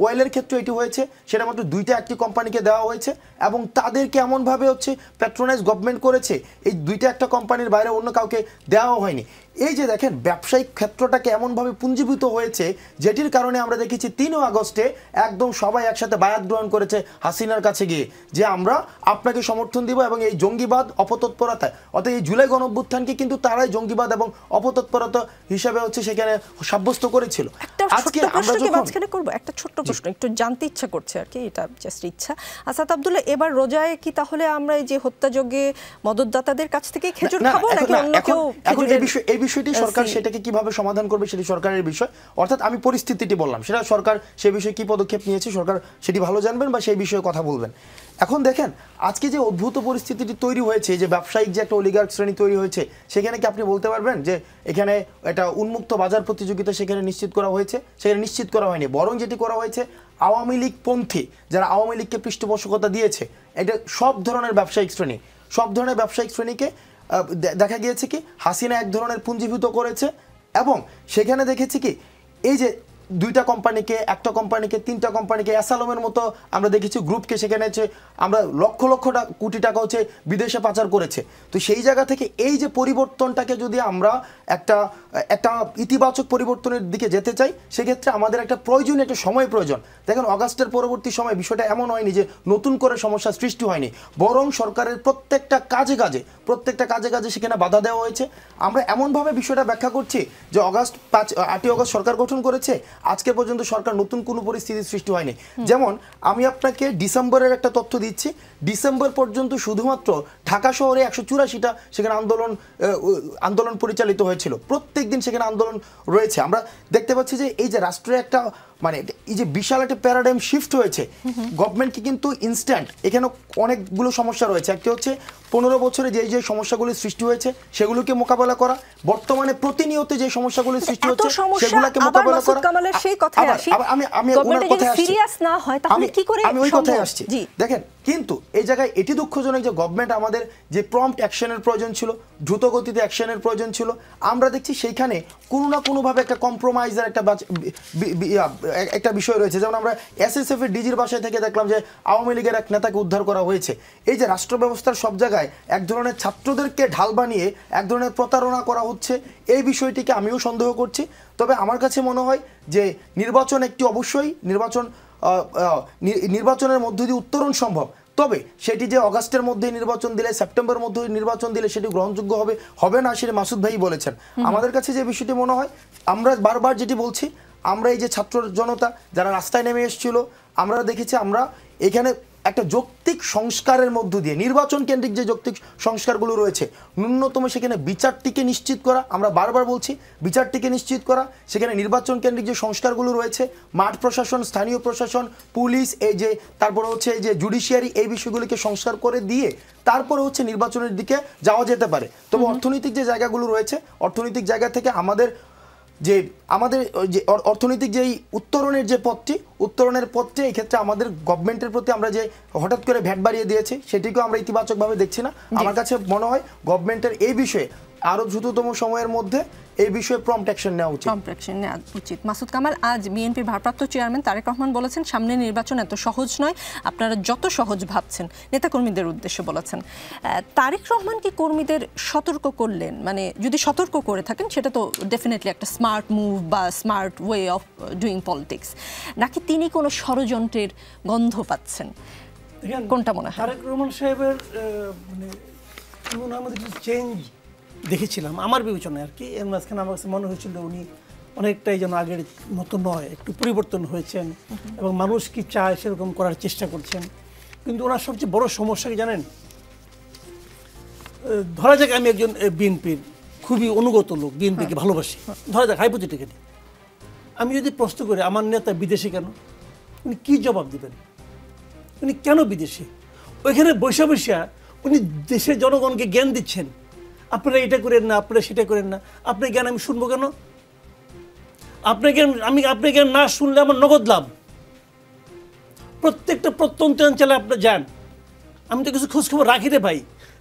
S3: অয়েলের ক্ষেত্রে এটি হয়েছে, সেটা মাত্র 2টা কোম্পানিকে দেওয়া হয়েছে, এবং তাদেরকে এমনভাবে হচ্ছে প্যাট্রোনাইজ গভর্নমেন্ট করেছে, এই 2টা কোম্পানির বাইরে অন্য কাউকে দেওয়া হয়নি। এই যে দেখেন, ব্যবসায়িক ক্ষেত্রটাকে এমনভাবে পুঞ্জীভূত হয়েছে, যেটির কারণে আমরা দেখেছি 3 আগস্টে একদম সবাই একসাথে বায়াত গ্রহণ করেছে হাসিনার কাছে গিয়ে, যে আমরা আপনাকে সমর্থন দিব এবং এই জঙ্গিবাদ অপতৎপরতায়, অর্থাৎ এই জুলাই গণঅভ্যুত্থানকে কিন্তু তারাই জঙ্গিবাদ এবং অপতৎপরতা হিসাবে হচ্ছে সেখানে সাব্যস্ত করেছিল।
S1: আজকে আমরা করব একটা ছোট্ট প্রশ্ন, একটু জানতে ইচ্ছা করছে আর কি, এটা জাস্ট ইচ্ছা। আসাদ আব্দুল্লাহ, এবার রোজায় কি তাহলে আমরা এই যে হত্যাযজ্ঞে মদতদাতাদের কাছ থেকে খেজুর খাবো নাকি অন্য কেউ?
S3: এই বিষয়টি সরকার সেটাকে কিভাবে সমাধান করবে সেটি সরকারের বিষয়। অর্থাৎ আমি পরিস্থিতিটি বললাম, সেটা সরকার সে বিষয়ে কি পদক্ষেপ নিয়েছে সরকার সেটি ভালো জানবেন বা সেই বিষয়ে কথা বলবেন। এখন দেখেন, আজকে যে অদ্ভুত পরিস্থিতিটি তৈরি হয়েছে, যে ব্যবসায়িক যে একটা অলিগার্ক শ্রেণী তৈরি হয়েছে, সেখানে কি আপনি বলতে পারবেন যে এখানে একটা উন্মুক্ত বাজার প্রতিযোগিতা সেখানে নিশ্চিত করা হয়েছে? সেখানে নিশ্চিত করা হয়নি। বরং যেটি করা হয়েছে, আওয়ামী লীগ পন্থী যারা আওয়ামী লীগকে পৃষ্ঠপোষকতা দিয়েছে, এটা সব ধরনের ব্যবসায়িক শ্রেণীকে দেখা গিয়েছে কি হাসিনা এক ধরনের পুঞ্জীভূত করেছে। এবং সেখানে দেখেছি কি, এই যে 2টা কোম্পানিকে, 1টা কোম্পানিকে, 3টা কোম্পানিকে, অ্যাসালমের মতো আমরা দেখেছি গ্রুপকে সেখানে আমরা লক্ষ কোটি টাকা হচ্ছে বিদেশে পাচার করেছে। তো সেই জায়গা থেকে এই যে পরিবর্তনটাকে যদি আমরা একটা ইতিবাচক পরিবর্তনের দিকে যেতে চাই, সেক্ষেত্রে আমাদের একটা সময় প্রয়োজন। দেখেন, অগাস্টের পরবর্তী সময় বিষয়টা এমন হয়নি যে নতুন করে সমস্যা সৃষ্টি হয়নি, বরং সরকারের প্রত্যেকটা কাজে কাজে সেখানে বাধা দেওয়া হয়েছে। আমরা এমনভাবে বিষয়টা ব্যাখ্যা করছি যে 8ই অগস্ট সরকার গঠন করেছে, আজকে পর্যন্ত সরকার নতুন কোনো পরিস্থিতির সৃষ্টি হয়নি। যেমন আমি আপনাকে ডিসেম্বরের একটা তথ্য দিচ্ছি, ডিসেম্বর পর্যন্ত শুধুমাত্র ঢাকা শহরে 184টা সেখানে আন্দোলন পরিচালিত হয়েছিল। প্রত্যেক দিন সেখানে আন্দোলন রয়েছে। আমরা দেখতে পাচ্ছি যে এই যে রাষ্ট্রের একটা এই যে বিশাল একটা প্যারাডাইম শিফট হয়েছে, গভর্নমেন্টকে কিন্তু ইনস্ট্যান্ট এখানে অনেকগুলো সমস্যা রয়েছে। একটা হচ্ছে 15 বছরে যে সমস্যাগুলো সৃষ্টি হয়েছে সেগুলোকে মোকাবেলা করা, বর্তমানে প্রতিনিয়ত যে সমস্যাগুলো সৃষ্টি হচ্ছে সেগুলোকে মোকাবেলা করা। আমি ওই কথায় আসছি। দেখেন, কিন্তু এই জায়গায় এটি দুঃখজনক যে গভর্নমেন্ট আমাদের যে প্রম্পট অ্যাকশনের প্রয়োজন ছিল, দ্রুত গতিতে অ্যাকশনের প্রয়োজন ছিল, আমরা দেখছি সেইখানে কোনো না কোনোভাবে একটা কম্প্রোমাইজের একটা বিষয় রয়েছে। যেমন আমরা এসএসএফ এর ডিজির বাসায় থেকে দেখলাম যে আওয়ামী লীগের এক নেতাকে উদ্ধার করা হয়েছে। এই যে রাষ্ট্র ব্যবস্থার সব জায়গায় এক ধরনের ছাত্রদেরকে ঢাল বানিয়ে এক ধরনের প্রতারণা করা হচ্ছে, এই বিষয়টিকে আমিও সন্দেহ করছি। তবে আমার কাছে মনে হয় যে নির্বাচন একটি অবশ্যই নির্বাচনের মধ্য দিয়ে উত্তরণ সম্ভব, তবে সেটি যে অগাস্টের মধ্যে নির্বাচন দিলে, সেপ্টেম্বরের মধ্যে নির্বাচন দিলে সেটি গ্রহণযোগ্য হবে না, সেটা মাসুদ ভাই বলেছেন। আমাদের কাছে যে বিষয়টি মনে হয়, আমরা বারবার যেটি বলছি, আমরা এই যে ছাত্র জনতা যারা রাস্তায় নেমে এসেছিল, আমরা দেখেছি আমরা এখানে একটা যৌক্তিক সংস্কারের মধ্য দিয়ে নির্বাচন কেন্দ্রিক যে যৌক্তিক সংস্কারগুলো রয়েছে, ন্যূনতম সেখানে বিচারটিকে নিশ্চিত করা, আমরা বারবার বলছি বিচারটিকে নিশ্চিত করা, সেখানে নির্বাচন কেন্দ্রিক যে সংস্কারগুলো রয়েছে, মাঠ প্রশাসন, স্থানীয় প্রশাসন, পুলিশ, এই যে তারপরে হচ্ছে এই যে জুডিশিয়ারি, এই বিষয়গুলিকে সংস্কার করে দিয়ে তারপরে হচ্ছে নির্বাচনের দিকে যাওয়া যেতে পারে। তবে অর্থনৈতিক যে জায়গাগুলো রয়েছে, অর্থনৈতিক জায়গা থেকে আমাদের যে অর্থনৈতিক যে উত্তরণের যে পথটি, উত্তরণের পথটি এই ক্ষেত্রে আমাদের গভর্নমেন্টের প্রতি আমরা যে হঠাৎ করে ভ্যাট বাড়িয়ে দিয়েছি সেটিকেও আমরা ইতিবাচকভাবে দেখছি না। আমার কাছে মনে হয় গভর্নমেন্টের এই বিষয়ে আরো দ্রুততম সময়ের মধ্যে এই বিষয়ে প্রম্পট অ্যাকশন নেওয়া উচিত।
S1: মাসুদ কামাল, আজ বিএনপির ভারপ্রাপ্ত চেয়ারম্যান তারেক রহমান বলেছেন সামনে নির্বাচন এত সহজ নয়, আপনারা যত সহজ ভাবছেন, নেতাকর্মীদের উদ্দেশ্যে বলেছেন। তারেক রহমান কি কর্মীদের সতর্ক করলেন? মানে যদি সতর্ক করে থাকেন সেটা তো ডেফিনেটলি একটা স্মার্ট মুভ বা smart way of doing politics, নাকি তিনি কোনো ষড়যন্ত্রের গন্ধ পাচ্ছেন? কোনটা মনে হয়?
S2: তারেক রহমান সাহেবের মানে আমাদের চেঞ্জ দেখেছিলাম আমার বিবেচনায় আর কি। এর মাঝখানে আমার কাছে মনে হয়েছিল উনি অনেকটাই যেন আগের মতো নয়, একটু পরিবর্তন হয়েছেন এবং মানুষ কি চায় সেরকম করার চেষ্টা করছেন। কিন্তু ওনার সবচেয়ে বড় সমস্যা কি জানেন? ধরা যাক আমি একজন বিএনপির খুবই অনুগত লোক, বিএনপিকে ভালোবাসি, ধরা যাক হাইপোথেটিক্যালি। আমি যদি প্রশ্ন করি আমার নেতা বিদেশে কেন, উনি কি জবাব দেবেন? উনি কেন বিদেশে? ওইখানে বৈশা বৈশা উনি দেশের জনগণকে জ্ঞান দিচ্ছেন, আপনারা এটা করেন না, আপনারা সেটা করেন না। আপনার জ্ঞান আমি শুনবো কেন? আপনার জ্ঞান না শুনলে আমার নগদ লাভ। প্রত্যেকটা প্রত্যন্ত অঞ্চলে আপনি যান, আমি তো কিছু খোঁজখবর রাখি রে ভাই।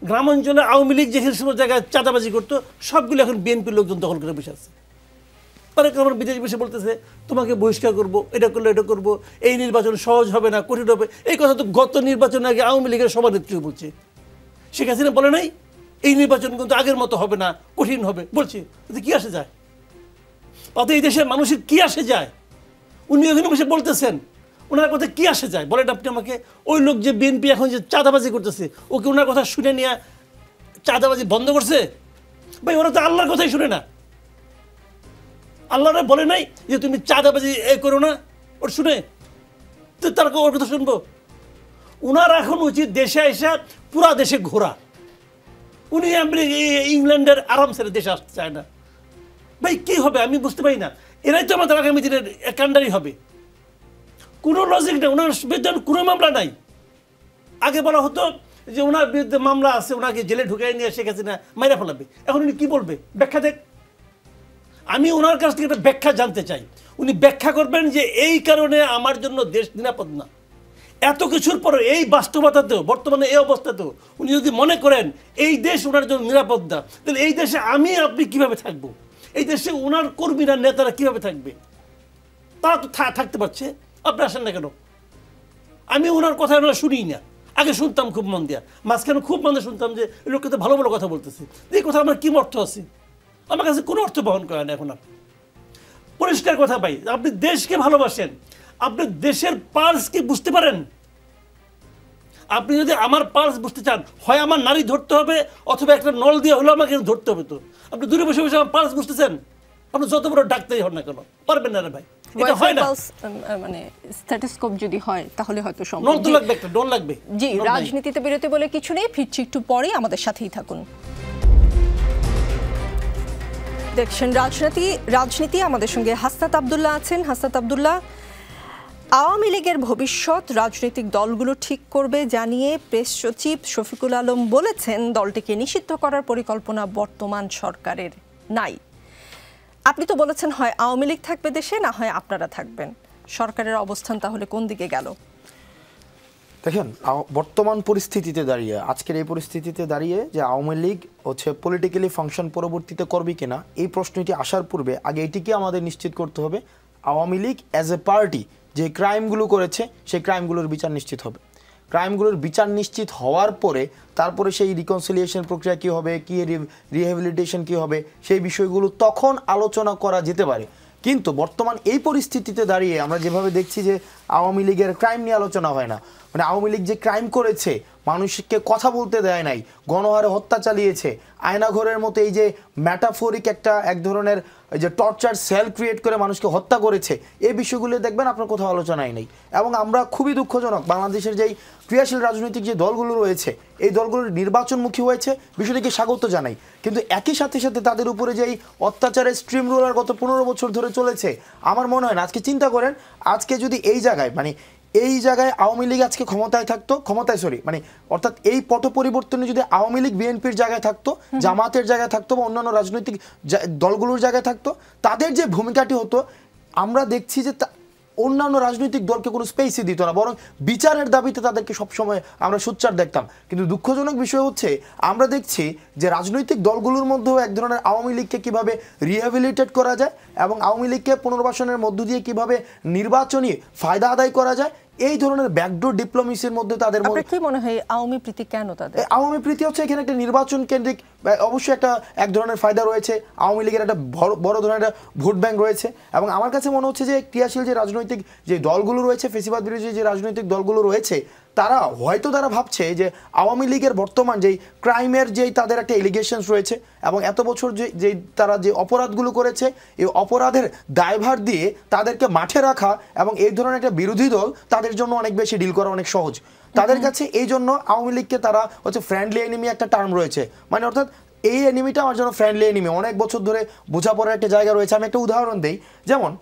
S2: গ্রাম অঞ্চলে আওয়ামী লীগ যে সমস্ত জায়গায় চাঁদাবাজি করতো সবগুলো এখন বিএনপির লোকজন দখল করে বসে আছে। তারেক রহমান বিদেশ বসে বলতেছে তোমাকে বহিষ্কার করবো, এটা করলে এটা করবো, এই নির্বাচন সহজ হবে না, কঠিন হবে। এই কথা তো গত নির্বাচনের আগে আওয়ামী লীগের সভানেত্রী বলছে। শেখ হাসিনা বলে নাই এই নির্বাচন কিন্তু আগের মতো হবে না, কঠিন হবে, বলছে। কি আসে যায়? তাতে এই দেশের মানুষের কি আসে যায়? উনি ওখানে বসে বলতেছেন, ওনার কথা কি আসে যায় বলেন আপনি আমাকে? ওই লোক যে বিএনপি এখন যে চাঁদাবাজি করতেছে, ওকে ওনার কথা শুনে নিয়ে চাঁদাবাজি বন্ধ করছে? ভাই ওরা তো আল্লাহর কথাই শুনে না। আল্লাহরা বলে নাই যে তুমি চাঁদাবাজি করো না, ওর শুনে তো তার ওর কথা শুনবো? ওনার এখন উচিত দেশে এসে পুরা দেশে ঘোরা। উনি ইংল্যান্ডের আরাম ছেড়ে দেশে আসতে চায় না। ভাই কি হবে আমি বুঝতে পারি না। এরাই তো আমাদের আগামী দিনের কান্ডারি হবে। কোনো লজিক নেই, ওনার বিরুদ্ধে কোনো মামলা নাই। আগে বলা হতো যে ওনার বিরুদ্ধে মামলা আছে, ওনাকে জেলে ঢুকাই নিয়ে শেখ হাসিনা মাইরা ফেলাবে। এখন উনি কি বলবে? ব্যাখ্যা দেখ। আমি ওনার কাছ থেকে একটা ব্যাখ্যা জানতে চাই। উনি ব্যাখ্যা করবেন যে এই কারণে আমার জন্য দেশ নিরাপদ না। এত কিছুর পরে এই বাস্তবতাতেও, বর্তমানে এই অবস্থাতেও উনি যদি মনে করেন এই দেশ ওনার জন্য নিরাপদ না, তাহলে এই দেশে আমি আপনি কিভাবে থাকবো? এই দেশে ওনার কর্মীরা, নেতারা কিভাবে থাকবে? তারা তো থাকতে পারছে, আপনি আসেন না কেন? আমি ওনার কথা শুনি না। আগে শুনতাম খুব মন দিয়া, মাঝখানে খুব মনে শুনতাম যে লোককে তো ভালো ভালো কথা বলতেছে। এই কথা আমার কি অর্থ আছে? আমার কাছে কোনো অর্থ বহন করে না এখন আর। পরিষ্কার কথা ভাই, আপনি দেশকে ভালোবাসেন, আপনি দেশের পালস কি বুঝতে পারেন? আপনি যদি আমার পালস বুঝতে চান, হয় আমার নারী ধরতে হবে অথবা একটা নল দিয়ে হলেও আমাকে ধরতে হবে। তো আপনি দূরে বসে বসে আমার পালস বুঝতেছেন? আপনি যত বড় ডাক্তারই হন না কেন, পারবেন না রে ভাই। এটা হয় না।
S1: মানে স্ট্যাথোস্কোপ যদি হয় তাহলে হয়তো সম্ভব।
S2: নল তো লাগবে, একটা ডন লাগবে।
S1: জি, রাজনীতিতে বিরতি বলে কিছু নেই, ফিরছি একটু পরেই, আমাদের সাথেই থাকুন। দেখছেন রাজনীতি, আমাদের সঙ্গে হাসনাত আব্দুল্লাহ আছেন। হাসনাত আব্দুল্লাহ, আওয়ামী লীগের ভবিষ্যৎ রাজনৈতিক দলগুলো ঠিক করবে জানিয়ে প্রেস সচিব শফিকুল আলম বলেছেন দলটিকে নিষিদ্ধ করার পরিকল্পনা বর্তমান সরকারের নাই। আপনি তো বলেছেন হয় আওয়ামী লীগ থাকবে দেশে, না হয় আপনারা থাকবেন। সরকারের অবস্থান তাহলে কোন দিকে গেল?
S3: দেখেন, বর্তমান পরিস্থিতিতে দাঁড়িয়ে, আজকের এই পরিস্থিতিতে দাঁড়িয়ে যে আওয়ামী লীগ হচ্ছে পলিটিক্যালি ফাংশন পরবর্তীতে করবে কিনা, এই প্রশ্নটি আসার পূর্বে আগে এটিকে আমাদের নিশ্চিত করতে হবে Awami League as a party যে ক্রাইমগুলো করেছে সেই ক্রাইমগুলোর বিচার নিশ্চিত হবে। ক্রাইমগুলোর বিচার নিশ্চিত হওয়ার পরে তারপরে সেই রিকনসিলিয়েশন প্রক্রিয়া কী হবে, কী রিহ্যাবিলিটেশন কী হবে, সেই বিষয়গুলো তখন আলোচনা করা যেতে পারে। কিন্তু বর্তমান এই পরিস্থিতিতে দাঁড়িয়ে আমরা যেভাবে দেখছি যে আওয়ামী লীগের ক্রাইম নিয়ে আলোচনা হয় না। মানে আওয়ামী লীগ যে ক্রাইম করেছে, মানুষকে কথা বলতে দেয় নাই, গণহারে হত্যা চালিয়েছে, আয়নাঘরের মতো এই যে ম্যাটাফোরিক এক ধরনের যে টর্চার সেল ক্রিয়েট করে মানুষকে হত্যা করেছে, এই বিষয়গুলো দেখবেন আপনার কোথাও আলোচনাই নেই। এবং আমরা খুবই দুঃখজনক বাংলাদেশের যেই ক্রিয়াশীল রাজনৈতিক যে দলগুলো রয়েছে এই দলগুলোর নির্বাচনমুখী হয়েছে, বিষয়টিকে স্বাগত জানাই, কিন্তু একই সাথে সাথে তাদের উপরে যেই অত্যাচারের স্ট্রিম রোলার গত 15 বছর ধরে চলেছে, আমার মনে হয় না, আজকে চিন্তা করেন আজকে যদি এই জায়গায় এই জায়গায় আওয়ামী লীগ আজকে ক্ষমতায় থাকতো, অর্থাৎ এই পট পরিবর্তনে যদি আওয়ামী লীগ বিএনপির জায়গায় থাকতো, জামাতের জায়গায় থাকতো বা অন্যান্য রাজনৈতিক দলগুলোর জায়গায় থাকতো, তাদের যে ভূমিকাটি হতো আমরা দেখছি যে অন্যান্য রাজনৈতিক দলকে কোনো স্পেসই দিত না, বরং বিচারের দাবিতে তাদেরকে সবসময় আমরা সোচ্চার দেখতাম। কিন্তু দুঃখজনক বিষয় হচ্ছে আমরা দেখছি যে রাজনৈতিক দলগুলোর মধ্যেও এক ধরনের আওয়ামী লীগকে কীভাবে রিহ্যাবিলিটেট করা যায় এবং আওয়ামী লীগকে পুনর্বাসনের মধ্য দিয়ে কীভাবে নির্বাচনী ফায়দা আদায় করা যায়, এই ধরনের ব্যাকডোর ডিপ্লোমেসির মধ্যে তাদের মধ্যে
S1: কি মনে হয় আওয়ামী প্রীতি কেন তাদের?
S3: আওয়ামী প্রীতি হচ্ছে এখানে একটা নির্বাচন কেন্দ্রিক অবশ্যই এক ধরনের ফায়দা রয়েছে, আওয়ামী লীগের একটা বড় ধরনের একটা ভোট ব্যাংক রয়েছে। এবং আমার কাছে মনে হচ্ছে যে ক্রিয়াশীল যে রাজনৈতিক যে দলগুলো রয়েছে, ফেসিবাদ বিরোধী যে রাজনৈতিক দলগুলো রয়েছে, তারা ভাবছে যে আওয়ামী লীগের বর্তমান যেই ক্রাইমের যেই তাদের একটা এলিগেশনস রয়েছে এবং এত বছর যে তারা যে অপরাধগুলো করেছে, এই অপরাধের দায়ভার দিয়ে তাদেরকে মাঠে রাখা এবং এই ধরনের একটা বিরোধী দল তাদের জন্য অনেক বেশি ডিল করা অনেক সহজ তাদের কাছে। এই জন্য আওয়ামী লীগকে তারা হচ্ছে ফ্রেন্ডলি এনিমি একটা টার্ম রয়েছে, অর্থাৎ এই এনিমিটা আমার জন্য ফ্রেন্ডলি এনিমি, অনেক বছর ধরে বোঝাপড়ার একটা জায়গা রয়েছে। আমি একটা উদাহরণ দিই, যেমন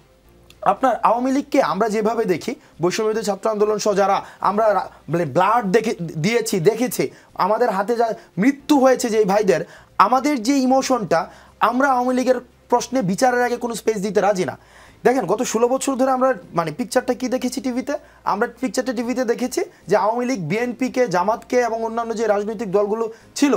S3: আপনার আওয়ামী লীগকে আমরা যেভাবে দেখি, বৈষম্যবিরোধী ছাত্র আন্দোলন সহ যারা আমরা ব্লাড দেখেছি, আমাদের হাতে যা মৃত্যু হয়েছে যে ভাইদের, আমাদের যে ইমোশনটা, আমরা আওয়ামী লীগের প্রশ্নে বিচারের আগে কোনো স্পেস দিতে রাজি না। দেখেন গত 16 বছর ধরে আমরা পিকচারটা কি দেখেছি টিভিতে, আমরা পিকচারটা টিভিতে দেখেছি যে আওয়ামী লীগ বিএনপিকে, জামাতকে এবং অন্যান্য যে রাজনৈতিক দলগুলো ছিল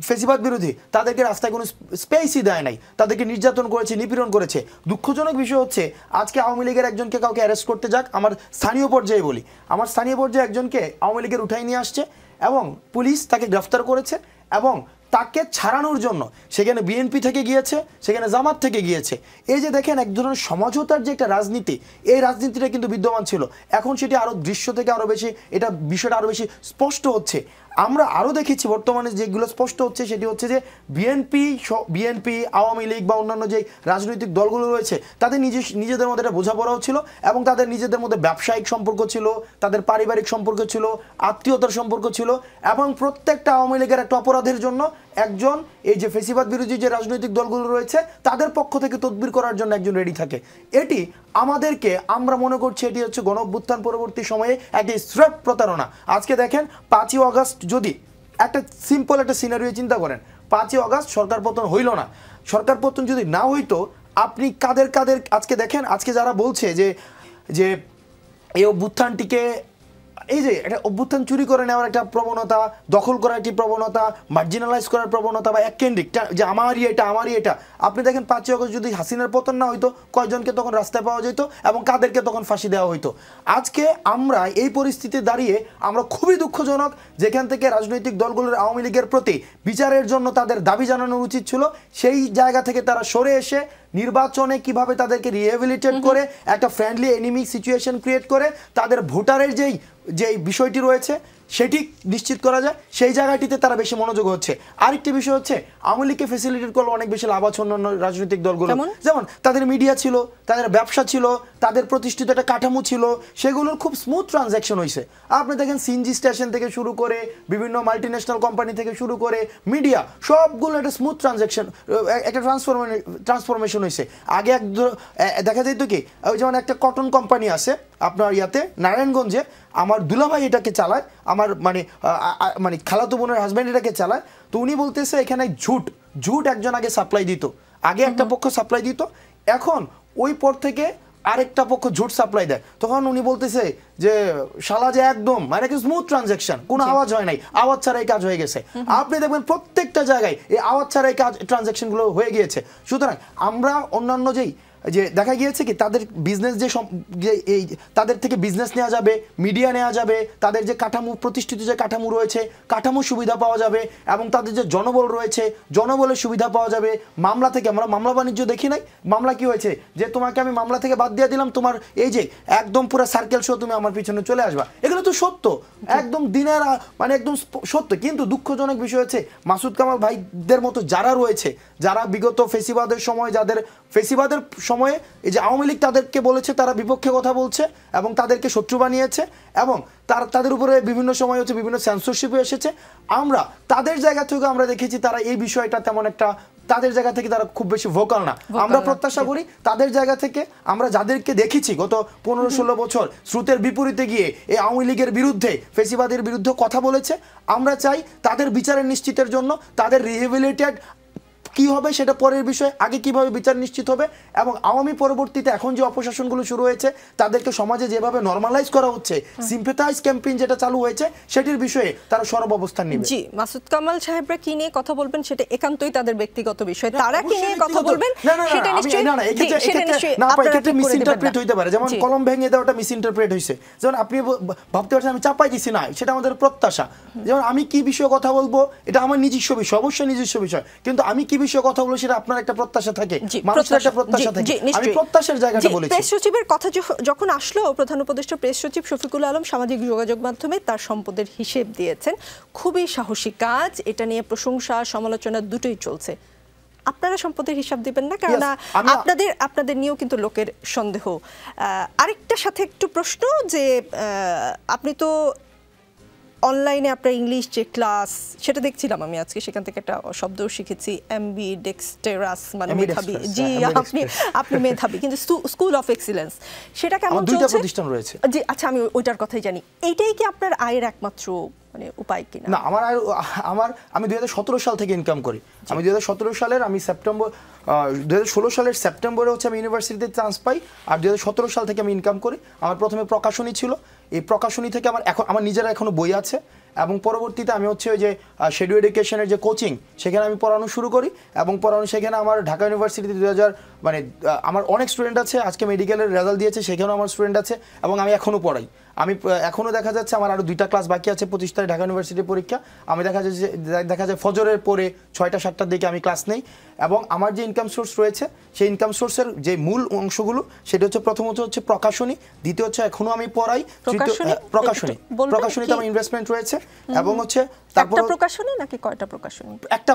S3: ফেসিবাদ বিরোধী, তাদেরকে রাস্তায় কোনো স্পেসই দেয় নাই, তাদেরকে নির্যাতন করেছে, নিপীড়ন করেছে। দুঃখজনক বিষয় হচ্ছে আজকে আওয়ামী লীগের একজনকে কাউকে অ্যারেস্ট করতে যাক, আমার স্থানীয় পর্যায়ে বলি, আমার স্থানীয় পর্যায়ে একজনকে আওয়ামী লীগের উঠাই নিয়ে আসছে এবং পুলিশ তাকে গ্রেফতার করেছে এবং তাকে ছাড়ানোর জন্য সেখানে বিএনপি থেকে গিয়েছে, সেখানে জামাত থেকে গিয়েছে। এই যে দেখেন এক ধরনের সমঝোতার যে একটা রাজনীতি, এই রাজনীতিটা কিন্তু বিদ্যমান ছিল, এখন সেটি আরও দৃশ্য থেকে আরও বেশি বিষয়টা আরও বেশি স্পষ্ট হচ্ছে। আমরা আরও দেখেছি বর্তমানে যেগুলো স্পষ্ট হচ্ছে সেটি হচ্ছে যে বিএনপি, আওয়ামী লীগ বা অন্যান্য যে রাজনৈতিক দলগুলো রয়েছে তাদের নিজেদের মধ্যে একটা বোঝাপড়াও ছিল এবং তাদের নিজেদের মধ্যে ব্যবসায়িক সম্পর্ক ছিল, তাদের পারিবারিক সম্পর্ক ছিল, আত্মীয়তার সম্পর্ক ছিল এবং প্রত্যেকটা আওয়ামী লীগের একটা অপরাধের জন্য একজন এই যে ফেসিবাদ বিরোধী যে রাজনৈতিক দলগুলো রয়েছে তাদের পক্ষ থেকে তদবির করার জন্য একজন রেডি থাকে। এটি আমাদেরকে, আমরা মনে করছি এটি হচ্ছে গণঅভ্যুত্থান পরবর্তী সময়ে একটি স্রেফ প্রতারণা। আজকে দেখেন 5ই আগস্ট যদি একটা সিম্পল একটা সিনারিও চিন্তা করেন, 5ই আগস্ট সরকার পতন হইল না, সরকার পতন যদি না হইতো, আপনি কাদের আজকে দেখেন, আজকে যারা বলছে যে এই অভ্যুত্থানটিকে, এই যে একটা অভ্যুত্থান চুরি করে নেওয়ার একটা প্রবণতা, দখল করার একটি প্রবণতা, মার্জিনালাইজ করার প্রবণতা বা এককেন্দ্রিক যে আমারই এটা, আপনি দেখেন 5ই আগস্ট যদি হাসিনার পতন না হইতো, কয়জনকে তখন রাস্তায় পাওয়া যেত এবং কাদেরকে তখন ফাঁসি দেওয়া হইতো। আজকে আমরা এই পরিস্থিতিতে দাঁড়িয়ে আমরা খুবই দুঃখজনক, যেখান থেকে রাজনৈতিক দলগুলোর আওয়ামী লীগের প্রতি বিচারের জন্য তাদের দাবি জানানো উচিত ছিল, সেই জায়গা থেকে তারা সরে এসে নির্বাচনে কিভাবে তাদেরকে রিহ্যাবিলিটেট করে একটা ফ্রেন্ডলি এনিমি সিচুয়েশন ক্রিয়েট করে তাদের ভোটারের যেই বিষয়টি রয়েছে সেটি নিশ্চিত করা যায়, সেই জায়গাটিতে তারা বেশি মনোযোগ হচ্ছে। আরেকটি বিষয় হচ্ছে আওয়ামী লীগকে ফেসিলিটেট করলে অনেক বেশি লাভ আছে অন্যান্য রাজনৈতিক দলগুলো, যেমন তাদের মিডিয়া ছিল, তাদের ব্যবসা ছিল, তাদের প্রতিষ্ঠিত একটা কাঠামো ছিল, সেগুলোর খুব স্মুথ ট্রানজ্যাকশন হয়েছে। আপনি দেখেন সিএনজি স্টেশন থেকে শুরু করে বিভিন্ন মাল্টিন্যাশনাল কোম্পানি থেকে শুরু করে মিডিয়া, সবগুলো একটা স্মুথ ট্রানজ্যাকশন, একটা ট্রান্সফরমেশন হয়েছে। আগে দেখা যেত কি, ওই যেমন একটা কটন কোম্পানি আছে আপনার নারায়ণগঞ্জে, আমার দুলাভাই এটাকে চালায়, আমার খালাতো বোনের হাজব্যান্ড এটাকে চালায়। তো উনি বলতেছে এখানে ঝুট একজন আগে সাপ্লাই দিত, আগে একটা পক্ষ সাপ্লাই দিত, এখন ওই পর থেকে আরেকটা পক্ষ ঝুট সাপ্লাই দেয়। তখন উনি বলতেছে যে শালা যে একদম স্মুথ ট্রানজ্যাকশন, কোনো আওয়াজ হয় নাই, আওয়াজ ছাড়াই কাজ হয়ে গেছে। আপনি দেখবেন প্রত্যেকটা জায়গায় এই আওয়াজ ছাড়াই কাজ ট্রানজ্যাকশনগুলো হয়ে গিয়েছে। সুতরাং আমরা অন্যান্য যেই যে দেখা গিয়েছে কি তাদের বিজনেস যে এই তাদের থেকে বিজনেস নেওয়া যাবে, মিডিয়া নেওয়া যাবে, তাদের যে কাঠামো প্রতিষ্ঠিত যে কাঠামো রয়েছে কাঠামো সুবিধা পাওয়া যাবে, এবং তাদের যে জনবল রয়েছে জনবলের সুবিধা পাওয়া যাবে। মামলা থেকে আমরা মামলা বাণিজ্য দেখি নাই, মামলা কি হয়েছে যে তোমাকে আমি মামলা থেকে বাদ দিয়ে দিলাম, তোমার এই যে একদম পুরো সার্কেল শো তুমি আমার পিছনে চলে আসবা, এগুলো তো সত্য, একদম দিনের মানে একদম সত্য। কিন্তু দুঃখজনক বিষয় হচ্ছে মাসুদ কামাল ভাইদের মতো যারা রয়েছে, যারা বিগত ফেসিবাদের সময় যাদের ফেসিবাদের সময়ে এই যে আওয়ামী লীগ তাদেরকে বলেছে তারা বিপক্ষে কথা বলছে এবং তাদেরকে শত্রু বানিয়েছে, এবং তাদের উপরে বিভিন্ন সময় হচ্ছে বিভিন্ন সেন্সরশিপও এসেছে। আমরা তাদের জায়গা থেকে আমরা দেখেছি তারা এই বিষয়টা তেমন একটা তাদের জায়গা থেকে তারা খুব বেশি ভোকাল না। আমরা প্রত্যাশা করি তাদের জায়গা থেকে আমরা যাদেরকে দেখেছি গত 15-16 বছর স্রোতের বিপরীতে গিয়ে এই আওয়ামী লীগের বিরুদ্ধে ফেসিবাদের বিরুদ্ধে কথা বলেছে, আমরা চাই তাদের বিচারের নিশ্চিতের জন্য তাদের রিহেবিলিটেড কি হবে সেটা পরের বিষয়, আগে কিভাবে বিচার নিশ্চিত হবে, এবং আওয়ামী পরবর্তীতে এখন যে অপশাসনগুলো শুরু হয়েছে তাদেরকে সমাজে যেভাবে নরমালাইজ করা হচ্ছে, সিম্পেথাইজ ক্যাম্পেইন যেটা চালু হয়েছে সেটির বিষয়ে তারা সরব অবস্থান নেবে।
S1: জি, মাসুদ কামাল সাহেবরা কি নিয়ে কথা বলবেন সেটা একান্তই তাদের ব্যক্তিগত বিষয়, তারা কি নিয়ে কথা বলবেন সেটা নিশ্চয়ই
S3: মিস ইন্টারপ্রেট হইতে পারে, যেমন কলম ভেঙে দেওয়াটা মিস ইন্টারপ্রেট হয়েছে, যেমন আপনি ভাবতে পারছেন আমি চাপাই দিছি না, সেটা আমাদের প্রত্যাশা। যেমন আমি কি বিষয়ে কথা বলবো এটা আমার নিজস্ব বিষয়, অবশ্যই নিজস্ব বিষয়, কিন্তু আমি কি বিষয়ে কথা বলবো সেটা আপনার একটা প্রত্যাশা থাকে, মানুষের একটা প্রত্যাশা থাকে, আমি প্রত্যাশার জায়গাটা বলেছি।
S1: প্রেস সচিবের কথা যখন আসলো, প্রধান উপদেষ্টা প্রেস সচিব শফিকুল আলম সামাজিক যোগাযোগ মাধ্যমে তার সম্পদের হিসেব দিয়েছেন। খুবই সাহসী কাজ, এটা নিয়ে প্রশংসা সমালোচনা দুটোই চলছে। আপনারা সম্পদের হিসাব দিবেন না? কারণ আপনাদের নিয়েও কিন্তু লোকের সন্দেহ। আরেকটা সাথে একটু প্রশ্ন যে আপনি তো অনলাইনে আপনার ইংলিশ যে ক্লাস সেটা দেখছিলাম আমি আজকে, সেখান থেকে একটা শব্দও শিখেছি, এমবি ডেক্সটেরাস, মানে মেধাবী। জি, আপনি মেধাবী, কিন্তু স্কুল অফ এক্সিলেন্স সেটা কেমন চলছে?
S3: দুইটা প্রতিষ্ঠান রয়েছে।
S1: জি, আচ্ছা, আমি ওইটার কথাই জানি। এইটাই কি আপনার আয়ের একমাত্র মানে উপায় কিনা?
S3: না, আমি 2017 সাল থেকে ইনকাম করি। আমি 2017 সালের আমি 2016 সালের সেপ্টেম্বরে হচ্ছে আমি ইউনিভার্সিটিতে চান্স পাই, আর 2017 সাল থেকে আমি ইনকাম করি। আমার প্রথমে প্রকাশনী ছিল, এই প্রকাশনী থেকে আমার নিজের এখনো বই আছে, এবং পরবর্তীতে আমি হচ্ছে ওই যে শেডিউ এডুকেশনের যে কোচিং সেখানে আমি পড়ানো শুরু করি, এবং সেখানে আমার ঢাকা ইউনিভার্সিটিতে 2000 মানে আমার অনেক স্টুডেন্ট আছে, আজকে মেডিকেলের রেজাল্ট দিয়েছে সেখানেও আমার স্টুডেন্ট আছে, এবং আমি এখনও পড়াই। আমি এখনও দেখা যাচ্ছে আমার আরও 2টা ক্লাস বাকি আছে 25 তারিখ ঢাকা ইউনিভার্সিটির পরীক্ষা। আমি দেখা যায় ফজরের পরে 6টা-7টার দিকে আমি ক্লাস নেই, এবং আমার যে ইনকাম সোর্স রয়েছে সেই ইনকাম সোর্সের যে মূল অংশগুলো সেটা হচ্ছে প্রথমত হচ্ছে প্রকাশনী, দ্বিতীয় হচ্ছে এখনো আমি পড়াই, প্রকাশনীতে আমার ইনভেস্টমেন্ট রয়েছে, এবং হচ্ছে
S1: তারপর প্রকাশনী নাকি কয়টা প্রকাশনী?
S3: একটা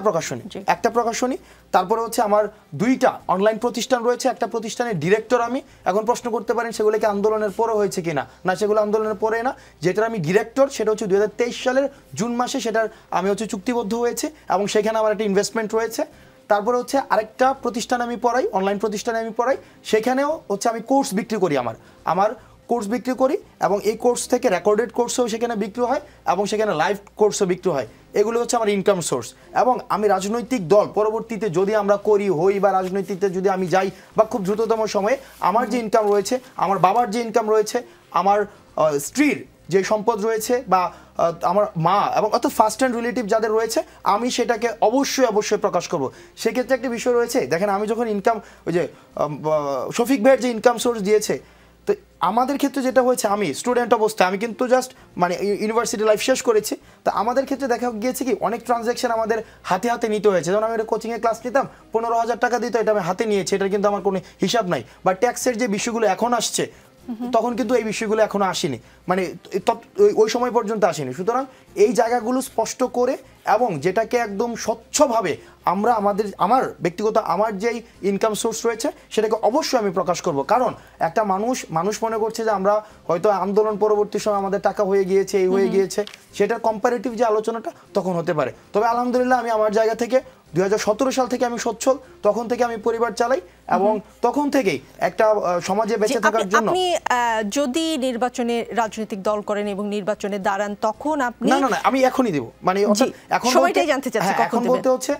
S3: প্রকাশনী। তারপরে হচ্ছে আমার 2টা অনলাইন প্রতিষ্ঠান রয়েছে, একটা প্রতিষ্ঠানের ডিরেক্টর আমি। এখন প্রশ্ন করতে পারেন সেগুলো কি আন্দোলনের পরে হয়েছে কিনা? না, সেগুলো আন্দোলনের পরে না। যেটার আমি ডিরেক্টর সেটা হচ্ছে 2023 সালের জুন মাসে সেটার আমি হচ্ছে চুক্তিবদ্ধ হয়েছে, এবং সেখানে আমার একটা ইনভেস্টমেন্ট রয়েছে। তারপরে হচ্ছে আরেকটা প্রতিষ্ঠান আমি পড়াই, অনলাইন প্রতিষ্ঠানে আমি পড়াই, সেখানেও হচ্ছে আমি কোর্স বিক্রি করি, আমার কোর্স বিক্রি করি, এবং এই কোর্স থেকে রেকর্ডেড কোর্সও সেখানে বিক্রি হয়, এবং সেখানে লাইভ কোর্সও বিক্রি হয়। এগুলো হচ্ছে আমার ইনকাম সোর্স। এবং আমি রাজনৈতিক দল পরবর্তীতে যদি আমরা হই বা রাজনৈতিকতে যদি আমি যাই বা খুব দ্রুততম সময়ে আমার যে ইনকাম রয়েছে, আমার বাবার যে ইনকাম রয়েছে, আমার স্ত্রীর যে সম্পদ রয়েছে, বা আমার মা এবং অত ফার্স্ট হ্যান্ড রিলেটিভ যাদের রয়েছে, আমি সেটাকে অবশ্যই প্রকাশ করব। সেক্ষেত্রে একটা বিষয় রয়েছে, দেখেন আমি যখন ইনকাম ওই যে শফিক ভাইয়ের যে ইনকাম সোর্স দিয়েছে, তো আমাদের ক্ষেত্রে যেটা হয়েছে, আমি স্টুডেন্ট অবস্থায় আমি কিন্তু জাস্ট মানে ইউনিভার্সিটি লাইফ শেষ করেছি, তো আমাদের ক্ষেত্রে দেখা গিয়েছে কি অনেক ট্রানজ্যাকশন আমাদের হাতে নিতে হয়েছে। যেমন আমি একটা কোচিংয়ে ক্লাস নিতাম, 15,000 টাকা দিত, এটা আমি হাতে নিয়েছি, এটা কিন্তু আমার কোনো হিসাব নাই। বা ট্যাক্সের যে বিষয়গুলো এখন আসছে, তখন কিন্তু এই বিষয়গুলো এখনো আসেনি, মানে ওই সময় পর্যন্ত আসেনি। সুতরাং এই জায়গাগুলো স্পষ্ট করে, এবং যেটাকে একদম স্বচ্ছভাবে আমার ব্যক্তিগত আমার যেই ইনকাম সোর্স রয়েছে সেটাকে অবশ্যই আমি প্রকাশ করব। কারণ একটা মানুষ মনে করছে যে আমরা হয়তো আন্দোলন পরবর্তী সময় আমাদের টাকা হয়ে গিয়েছে, এই হয়ে গিয়েছে, সেটার কম্পারেটিভ যে আলোচনাটা তখন হতে পারে। তবে আলহামদুলিল্লাহ আমি আমার জায়গা থেকে 2017 সাল থেকে আমি সচ্ছল, তখন থেকে আমি পরিবার চালাই, এবং তখন থেকেই একটা সমাজে বেঁচে থাকার জন্য।
S1: আপনি যদি নির্বাচনে রাজনৈতিক দল করেন এবং নির্বাচনে দাঁড়ান, তখন আপনি
S3: না আমি এখনই দেব, মানে এখন
S1: সময়টাই জানতে চাচ্ছি,
S3: এখন বলতে হচ্ছে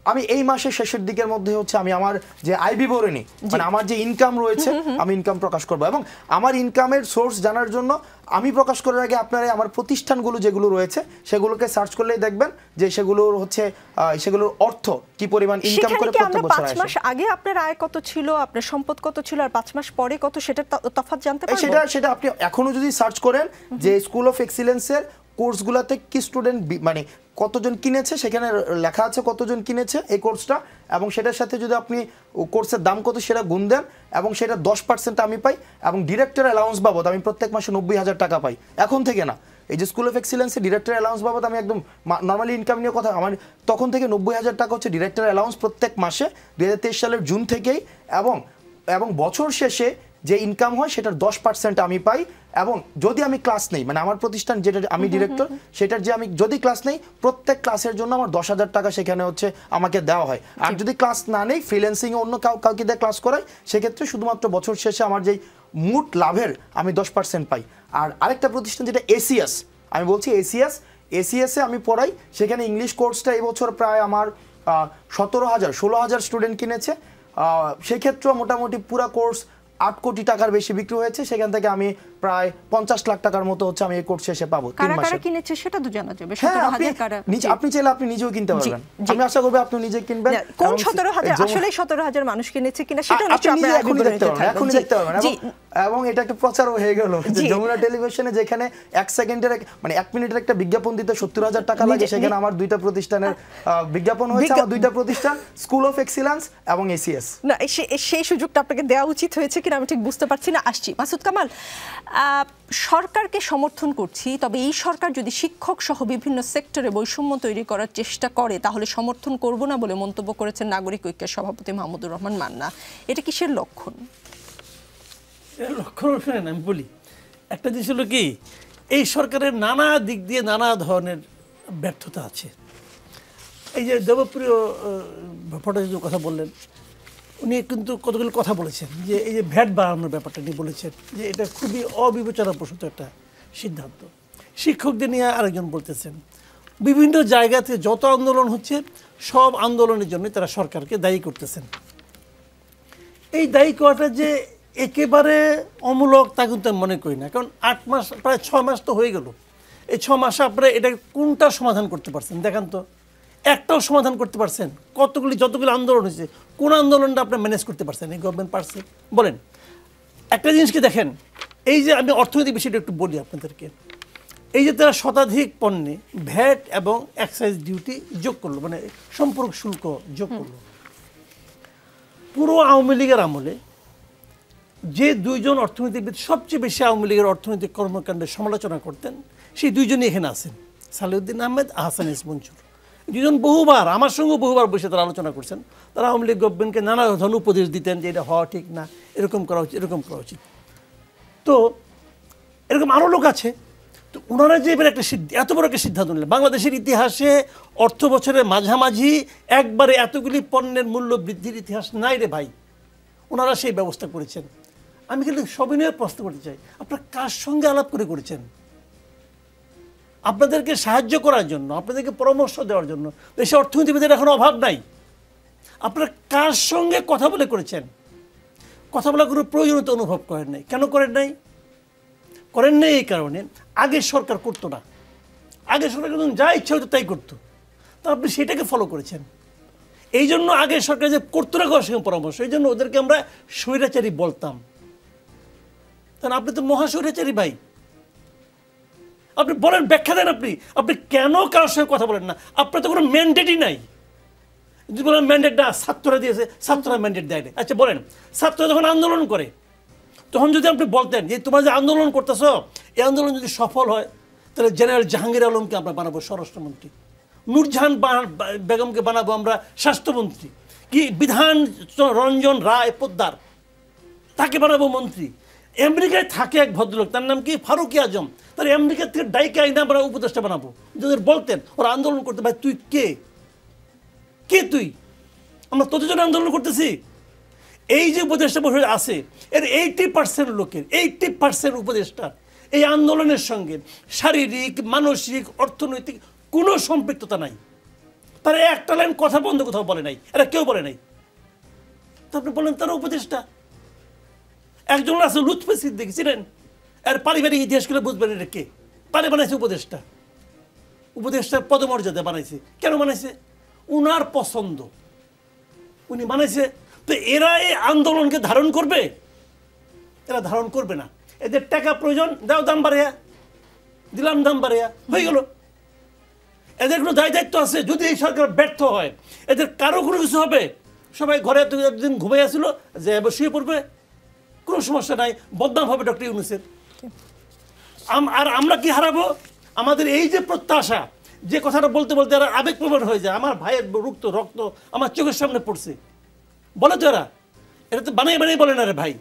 S3: আমি এই মাসের শেষের দিকের মধ্যে হচ্ছে আমি আমার যে আয় বিবরণী মানে আমার যে ইনকাম রয়েছে আমি ইনকাম প্রকাশ করব এবং আমার ইনকামের সোর্স জানার জন্য আমি প্রকাশ করার আগে আপনারা আমার প্রতিষ্ঠানগুলো যেগুলো রয়েছে সেগুলোকে সার্চ করলেই দেখবেন যে সেগুলোর হচ্ছে সেগুলোর অর্থ কি পরিমাণ ইনকাম করে প্রত্যেক বছর আসে।
S1: 5 মাস আগে আপনার আয় কত ছিল, আপনার সম্পদ কত ছিল, আর 5 মাস পরে কত, সেটা তফাৎ জানতে পারবো?
S3: সেটা আপনি এখনো যদি সার্চ করেন যে স্কুল অফ এক্সিলেন্সের কোর্সগুলোতে কি স্টুডেন্ট মানে কতজন কিনেছে সেখানে লেখা আছে কতজন কিনেছে এই কোর্সটা, এবং সেটার সাথে যদি আপনি কোর্সের দাম কত সেটা গুণ দেন এবং সেটা 10% আমি পাই এবং ডিরেক্টর অ্যালাউন্স বাবদ আমি প্রত্যেক মাসে 90,000 টাকা পাই এখন থেকে না। এই যে স্কুল অফ এক্সিলেন্সে ডিরেক্টর অ্যালাউন্স বাবদ আমি একদম নর্মালি ইনকাম নিয়ে কথা আমার তখন থেকে 90,000 টাকা হচ্ছে ডিরেক্টর অ্যালাউন্স প্রত্যেক মাসে 2023 সালের জুন থেকেই, এবং বছর শেষে যে ইনকাম হয় সেটার 10% আমি পাই। এবং যদি আমি ক্লাস নেই মানে আমার প্রতিষ্ঠান যেটা আমি ডিরেক্টর সেটার যে আমি যদি ক্লাস নেই প্রত্যেক ক্লাসের জন্য আমার 10,000 টাকা সেখানে হচ্ছে আমাকে দেওয়া হয়। আর যদি ক্লাস না নেই ফ্রিল্যান্সিং অন্য কাউকে দিয়ে ক্লাস করাই সেক্ষেত্রে শুধুমাত্র বছর শেষে আমার যেই মোট লাভের আমি 10% পাই। আর আরেকটা প্রতিষ্ঠান যেটা এসিএস, আমি বলছি এসিএসে আমি পড়াই, সেখানে ইংলিশ কোর্সটা এই বছর প্রায় আমার 16,000 স্টুডেন্ট কিনেছে। সেক্ষেত্রেও মোটামুটি পুরো কোর্স 8 কোটি টাকার বেশি বিক্রি হয়েছে, সেখান থেকে আমি প্রায় 50 লাখ টাকার মতো হচ্ছে আমি এই কোর্স শেষে পাবো 3 মাসে।
S1: কারা কিনেছে সেটা তো জানা যাবে। 17,000 কারা?
S3: আপনি চাইলে আপনি নিজেও কিনতে পারবেন, আমি আশা করব আপনি নিজে কিনবেন।
S1: কোন 17,000 আসলে 17,000 মানুষ কিনেছে কিনা সেটা নিশ্চয়ই আপনি
S3: এখনই দেখতে পারবেন। এবং এটা একটা প্রচারও হয়ে গেল যে যমুনা টেলিভিশনে যেখানে 1 সেকেন্ডের মানে 1 মিনিটের একটা বিজ্ঞাপন দিতে 70,000 টাকা লাগে, সেখানে আমার দুইটা প্রতিষ্ঠানের বিজ্ঞাপন হয়েছে, আমার দুইটা প্রতিষ্ঠান স্কুল অফ এক্সিলেন্স এবং এসিএস।
S1: না সেই সুযোগটা আপনাকে দেওয়া উচিত হয়েছে কিনা আমি ঠিক বুঝতে পারছি না। আসছি মাসুদ কামাল, সরকারকে সমর্থন করছি, তবে এই সরকার যদি শিক্ষক সহ বিভিন্ন সেক্টরে বৈষম্য তৈরি করার চেষ্টা করে তাহলে সমর্থন করব না বলে মন্তব্য করেছেন নাগরিক ঐক্যের সভাপতি মাহমুদুর রহমান মান্না। এটা কিসের লক্ষণ?
S2: লক্ষণ শুনেন আমি বলি, একটা জিনিস হলো কি, এই সরকারের নানা দিক দিয়ে নানা ধরনের ব্যর্থতা আছে। এই যে দেবপ্রিয় ভট্টাচার্য কথা বললেন, উনি কিন্তু কতগুলো কথা বলেছেন যে এই যে ভ্যাট বাড়ানোর ব্যাপারটা নিয়ে বলেছেন যে এটা খুবই অবিবেচনাপ্রসূত একটা সিদ্ধান্ত। শিক্ষকদের নিয়ে আরেকজন বলতেছেন বিভিন্ন জায়গা থেকে যত আন্দোলন হচ্ছে সব আন্দোলনের জন্য তারা সরকারকে দায়ী করতেছেন। এই দায়ী করাটা যে একেবারে অমূলক তা কিন্তু আমি মনে করি না, কারণ 8 মাস প্রায় 6 মাস তো হয়ে গেল। এই 6 মাসে আপনারা এটা কোনটা সমাধান করতে পারছেন দেখান তো, একটাও সমাধান করতে পারছেন? যতগুলি আন্দোলন হয়েছে কোন আন্দোলনটা আপনার ম্যানেজ করতে পারছেন? এই গভর্নমেন্ট পারছে বলেন? একটা জিনিসকে দেখেন, এই যে আমি অর্থনৈতিক বিষয়টা একটু বলি আপনাদেরকে, এই যে তারা শতাধিক পণ্যে ভ্যাট এবং এক্সাইজ ডিউটি যোগ করলো, মানে সম্পূরক শুল্ক যোগ করলো। পুরো আওয়ামী লীগের আমলে যে দুইজন অর্থনীতিবিদ সবচেয়ে বেশি আওয়ামী লীগের অর্থনৈতিক কর্মকাণ্ডের সমালোচনা করতেন সেই দুইজনই এখানে আছেন, সালেউদ্দিন আহমেদ, আহসান এস মঞ্জুর। দুজন বহুবার আমার সঙ্গে বহুবার বসে তারা আলোচনা করছেন। তারা আওয়ামী লীগ গভর্নমেন্টকে নানা ধরনের উপদেশ দিতেন যে এটা হওয়া ঠিক না, এরকম করা উচিত, এরকম করা উচিত। তো এরকম আরও লোক আছে। তো ওনারা যে এবার একটা এত বড় একটা সিদ্ধান্ত নিলেন, বাংলাদেশের ইতিহাসে অর্থ বছরের মাঝামাঝি একবারে এতগুলি পণ্যের মূল্য বৃদ্ধির ইতিহাস নাই রে ভাই। ওনারা সেই ব্যবস্থা করেছেন। আমি কিন্তু সবিনয়ে প্রশ্ন করতে চাই, আপনারা কার সঙ্গে আলাপ করে করেছেন? আপনাদেরকে সাহায্য করার জন্য, আপনাদেরকে পরামর্শ দেওয়ার জন্য দেশে অর্থনীতিবিদের এখন অভাব নাই। আপনারা কার সঙ্গে কথা বলে করেছেন? কথা বলার কোনো প্রয়োজনীয়তা অনুভব করেন নাই। কেন করেন নাই? করেন নাই এই কারণে আগের সরকার করতো না। আগের সরকার যখন যা ইচ্ছা হতো তাই করতো, তা আপনি সেটাকে ফলো করেছেন। এই জন্য আগের সরকার যে করতো না করার সঙ্গে পরামর্শ, এই জন্য ওদেরকে আমরা স্বৈরাচারী বলতাম। কারণ আপনি তো মহাস্বৈরাচারী ভাই। আপনি বলেন, ব্যাখ্যা দেন, আপনি কেন কারোর সঙ্গে কথা বলেন না? আপনার তো কোনো ম্যান্ডেটই নাই। যদি বলেন ম্যান্ডেট না, ছাত্ররা দিয়েছে, ছাত্ররা ম্যান্ডেট দেয় না। আচ্ছা বলেন, ছাত্ররা যখন আন্দোলন করে তখন যদি আপনি বলতেন যে তোমরা যে আন্দোলন করতেছ, এই আন্দোলন যদি সফল হয় তাহলে জেনারেল জাহাঙ্গীর আলমকে আমরা বানাবো স্বরাষ্ট্রমন্ত্রী, নূরজাহান বেগমকে বানাবো আমরা স্বাস্থ্যমন্ত্রী, কি বিধান রঞ্জন রায় পোদ্দার তাকে বানাবো মন্ত্রী। আমেরিকায় থাকে এক ভদ্রলোক, তার নাম কি ফারুক আজম, তার আমেরিকা থেকে ডাইকে আইনা আমরা উপদেষ্টা বানাবো। যাদের বলতেন ওরা আন্দোলন করতে, ভাই তুই কে তুই? আমরা তোদের জন্য আন্দোলন করতেছি। এই যে উপদেষ্টা বসে আছে এর 80% লোকের, 80% উপদেষ্টা এই আন্দোলনের সঙ্গে শারীরিক, মানসিক, অর্থনৈতিক কোনো সম্পৃক্ততা নাই। তারা একটা লাইন কথা বন্ধ কোথাও বলে নাই, এরা কেউ বলে নাই। তো আপনি বলেন তারা উপদেষ্টা। একজন আছে লুৎফে সিদ্দিকী, ছিলেন, আর পারিবারিক ইতিহাসগুলো বুঝবেন এটা কে। তারে বানাইছে উপদেষ্টা, উপদেষ্টার পদমর্যাদা বানাইছে। কেন বানাইছে? উনার পছন্দ, উনি বানাইছে। তো এরা এই আন্দোলনকে ধারণ করবে? এরা ধারণ করবে না। এদের টাকা প্রয়োজন, দাও দাম বাড়াইয়া, দিলাম দাম বাড়াইয়া, হয়ে গেল। এদের কোনো দায় দায়িত্ব আছে? যদি এই সরকার ব্যর্থ হয়, এদের কারো কোনো কিছু হবে? সবাই ঘরে একদিন ঘুমিয়ে আসছিল, যে এবার শুয়ে পড়বে, কোনো সমস্যা নাই, বদনাম হবে ডক্টর ইউনূসের। আর আমরা কি হারাবো? আমাদের এই যে প্রত্যাশা, যে কথাটা বলতে বলতে এরা আবেগপ্রবণ হয়ে যায়। আমার ভাইয়ের রক্ত আমার চোখের সামনে পড়ছে, বলে তো এরা, এটা তো বানিয়ে বানিয়ে বলে না রে ভাই।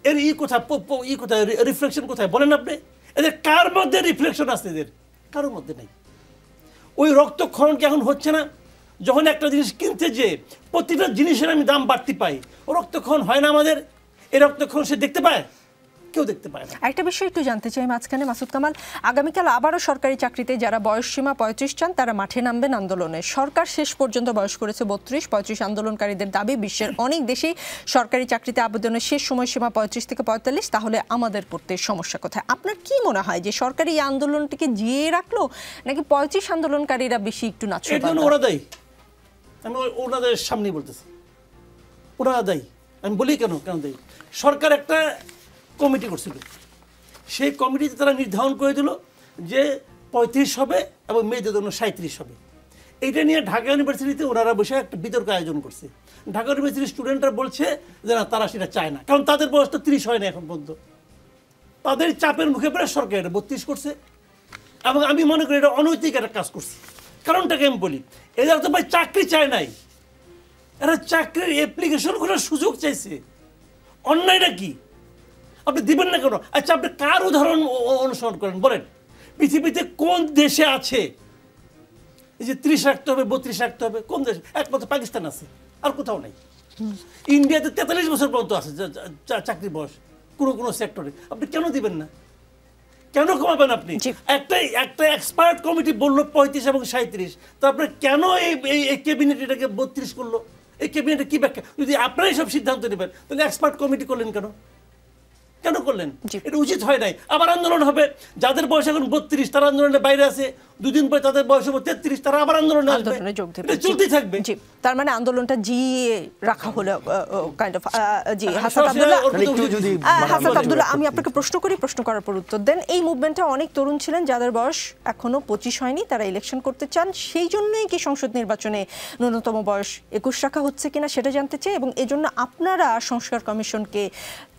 S2: এর কোথায় রিফ্লেকশন কোথায় বলেন আপনি? এদের কার মধ্যে রিফ্লেকশন আছে? এদের কারোর মধ্যে নেই। ওই রক্তক্ষরণ কি এখন হচ্ছে না? যখন একটা জিনিস কিনতে যে প্রতিটা জিনিসের আমি দাম বাড়তি পাই, ও রক্তক্ষরণ হয় না আমাদের? এই রক্তক্ষরণ সে দেখতে পায়? কেউ দেখতে পায় না।
S1: একটা বিষয় একটু জানতে চাই মাঝখানে, মাসুদ কামাল, আগামীকাল আবারও সরকারি চাকরিতে যারা বয়সসীমা 35 চান তারা মাঠে নামবেন আন্দোলনে। সরকার শেষ পর্যন্ত বয়স করেছে 32। আন্দোলনকারীদের দাবি বিশ্বের অনেক দেশেই সরকারি চাকরিতে আবেদনের শেষ সময়সীমা 35 থেকে 45, তাহলে আমাদের করতে সমস্যা কোথায়? আপনার কি মনে হয় যে সরকার এই আন্দোলনটিকে জিয়ে রাখলো, নাকি 35 আন্দোলনকারীরা বেশি একটু নাচছে?
S2: ওরা দেয়, আমি ওনাদের সামনেই বলতেছি, ওরা দেয়। আমি বলি কেন দেয়? সরকার একটা কমিটি করছিল, সেই কমিটিতে তারা নির্ধারণ করে দিল যে 35 হবে এবং মেয়েদের জন্য 37 হবে। এইটা নিয়ে ঢাকা ইউনিভার্সিটিতে ওনারা বসে একটা বিতর্ক আয়োজন করছে। ঢাকা ইউনিভার্সিটির স্টুডেন্টরা বলছে যে না, তারা সেটা চায় না, কারণ তাদের বয়স তো 30 হয় না এখন পর্যন্ত। তাদের চাপের মুখে পড়ে সরকার এটা 32 করছে, এবং আমি মনে করি এটা অনৈতিক একটা কাজ করছে। কারণটাকে আমি বলি, এরা তো ভাই চাকরি চায় নাই, এরা চাকরির অ্যাপ্লিকেশন করার সুযোগ চাইছে। অন্যায়টা কি? আপনি দিবেন না কেন? আচ্ছা, আপনি কার উদাহরণ অনুসরণ করেন বলেন? পৃথিবীতে কোন দেশে আছে এই যে 30 রাখতে হবে, 32 রাখতে হবে? কোন দেশে? একমাত্র পাকিস্তান আছে, আর কোথাও নাই। ইন্ডিয়াতে 43 বছর পর্যন্ত আছে চাকরির বয়স কোনো সেক্টরে। আপনি কেন দিবেন না? কেন কমাবেন আপনি? একটা এক্সপার্ট কমিটি বললো 35 এবং 37, তারপরে কেন এই ক্যাবিনেট এটাকে 32 করলো? এই ক্যাবিনেটে কি ব্যাখ্যা? যদি আপনারাই সব সিদ্ধান্ত নেবেন, তাহলে এক্সপার্ট কমিটি করলেন কেন? কেন করলেন? এটা উচিত হয় নাই। আবার আন্দোলন হবে, যাদের বয়স এখন 32 তারা আন্দোলনের বাইরে আছে, দুদিন পরে তাদের বয়স হবে 33, তারা আবার আন্দোলনে যোগ দেবে, চলতেই থাকবে।
S1: তার মানে আন্দোলনটা জিয়ে রাখা হলো কাইন্ড অফ। জি, হাসান আব্দুল্লাহ, আমি আপনাকে প্রশ্ন করার পর উত্তর দেন। এই মুভমেন্টে অনেক তরুণ ছিলেন যাদের বয়স এখনো 25 হয়নি, তারা ইলেকশন করতে চান। সেই জন্যই কি সংসদ নির্বাচনে ন্যূনতম বয়স 21 রাখা হচ্ছে কিনা সেটা জানতে চাই, এবং এজন্য আপনারা সংস্কার কমিশনকে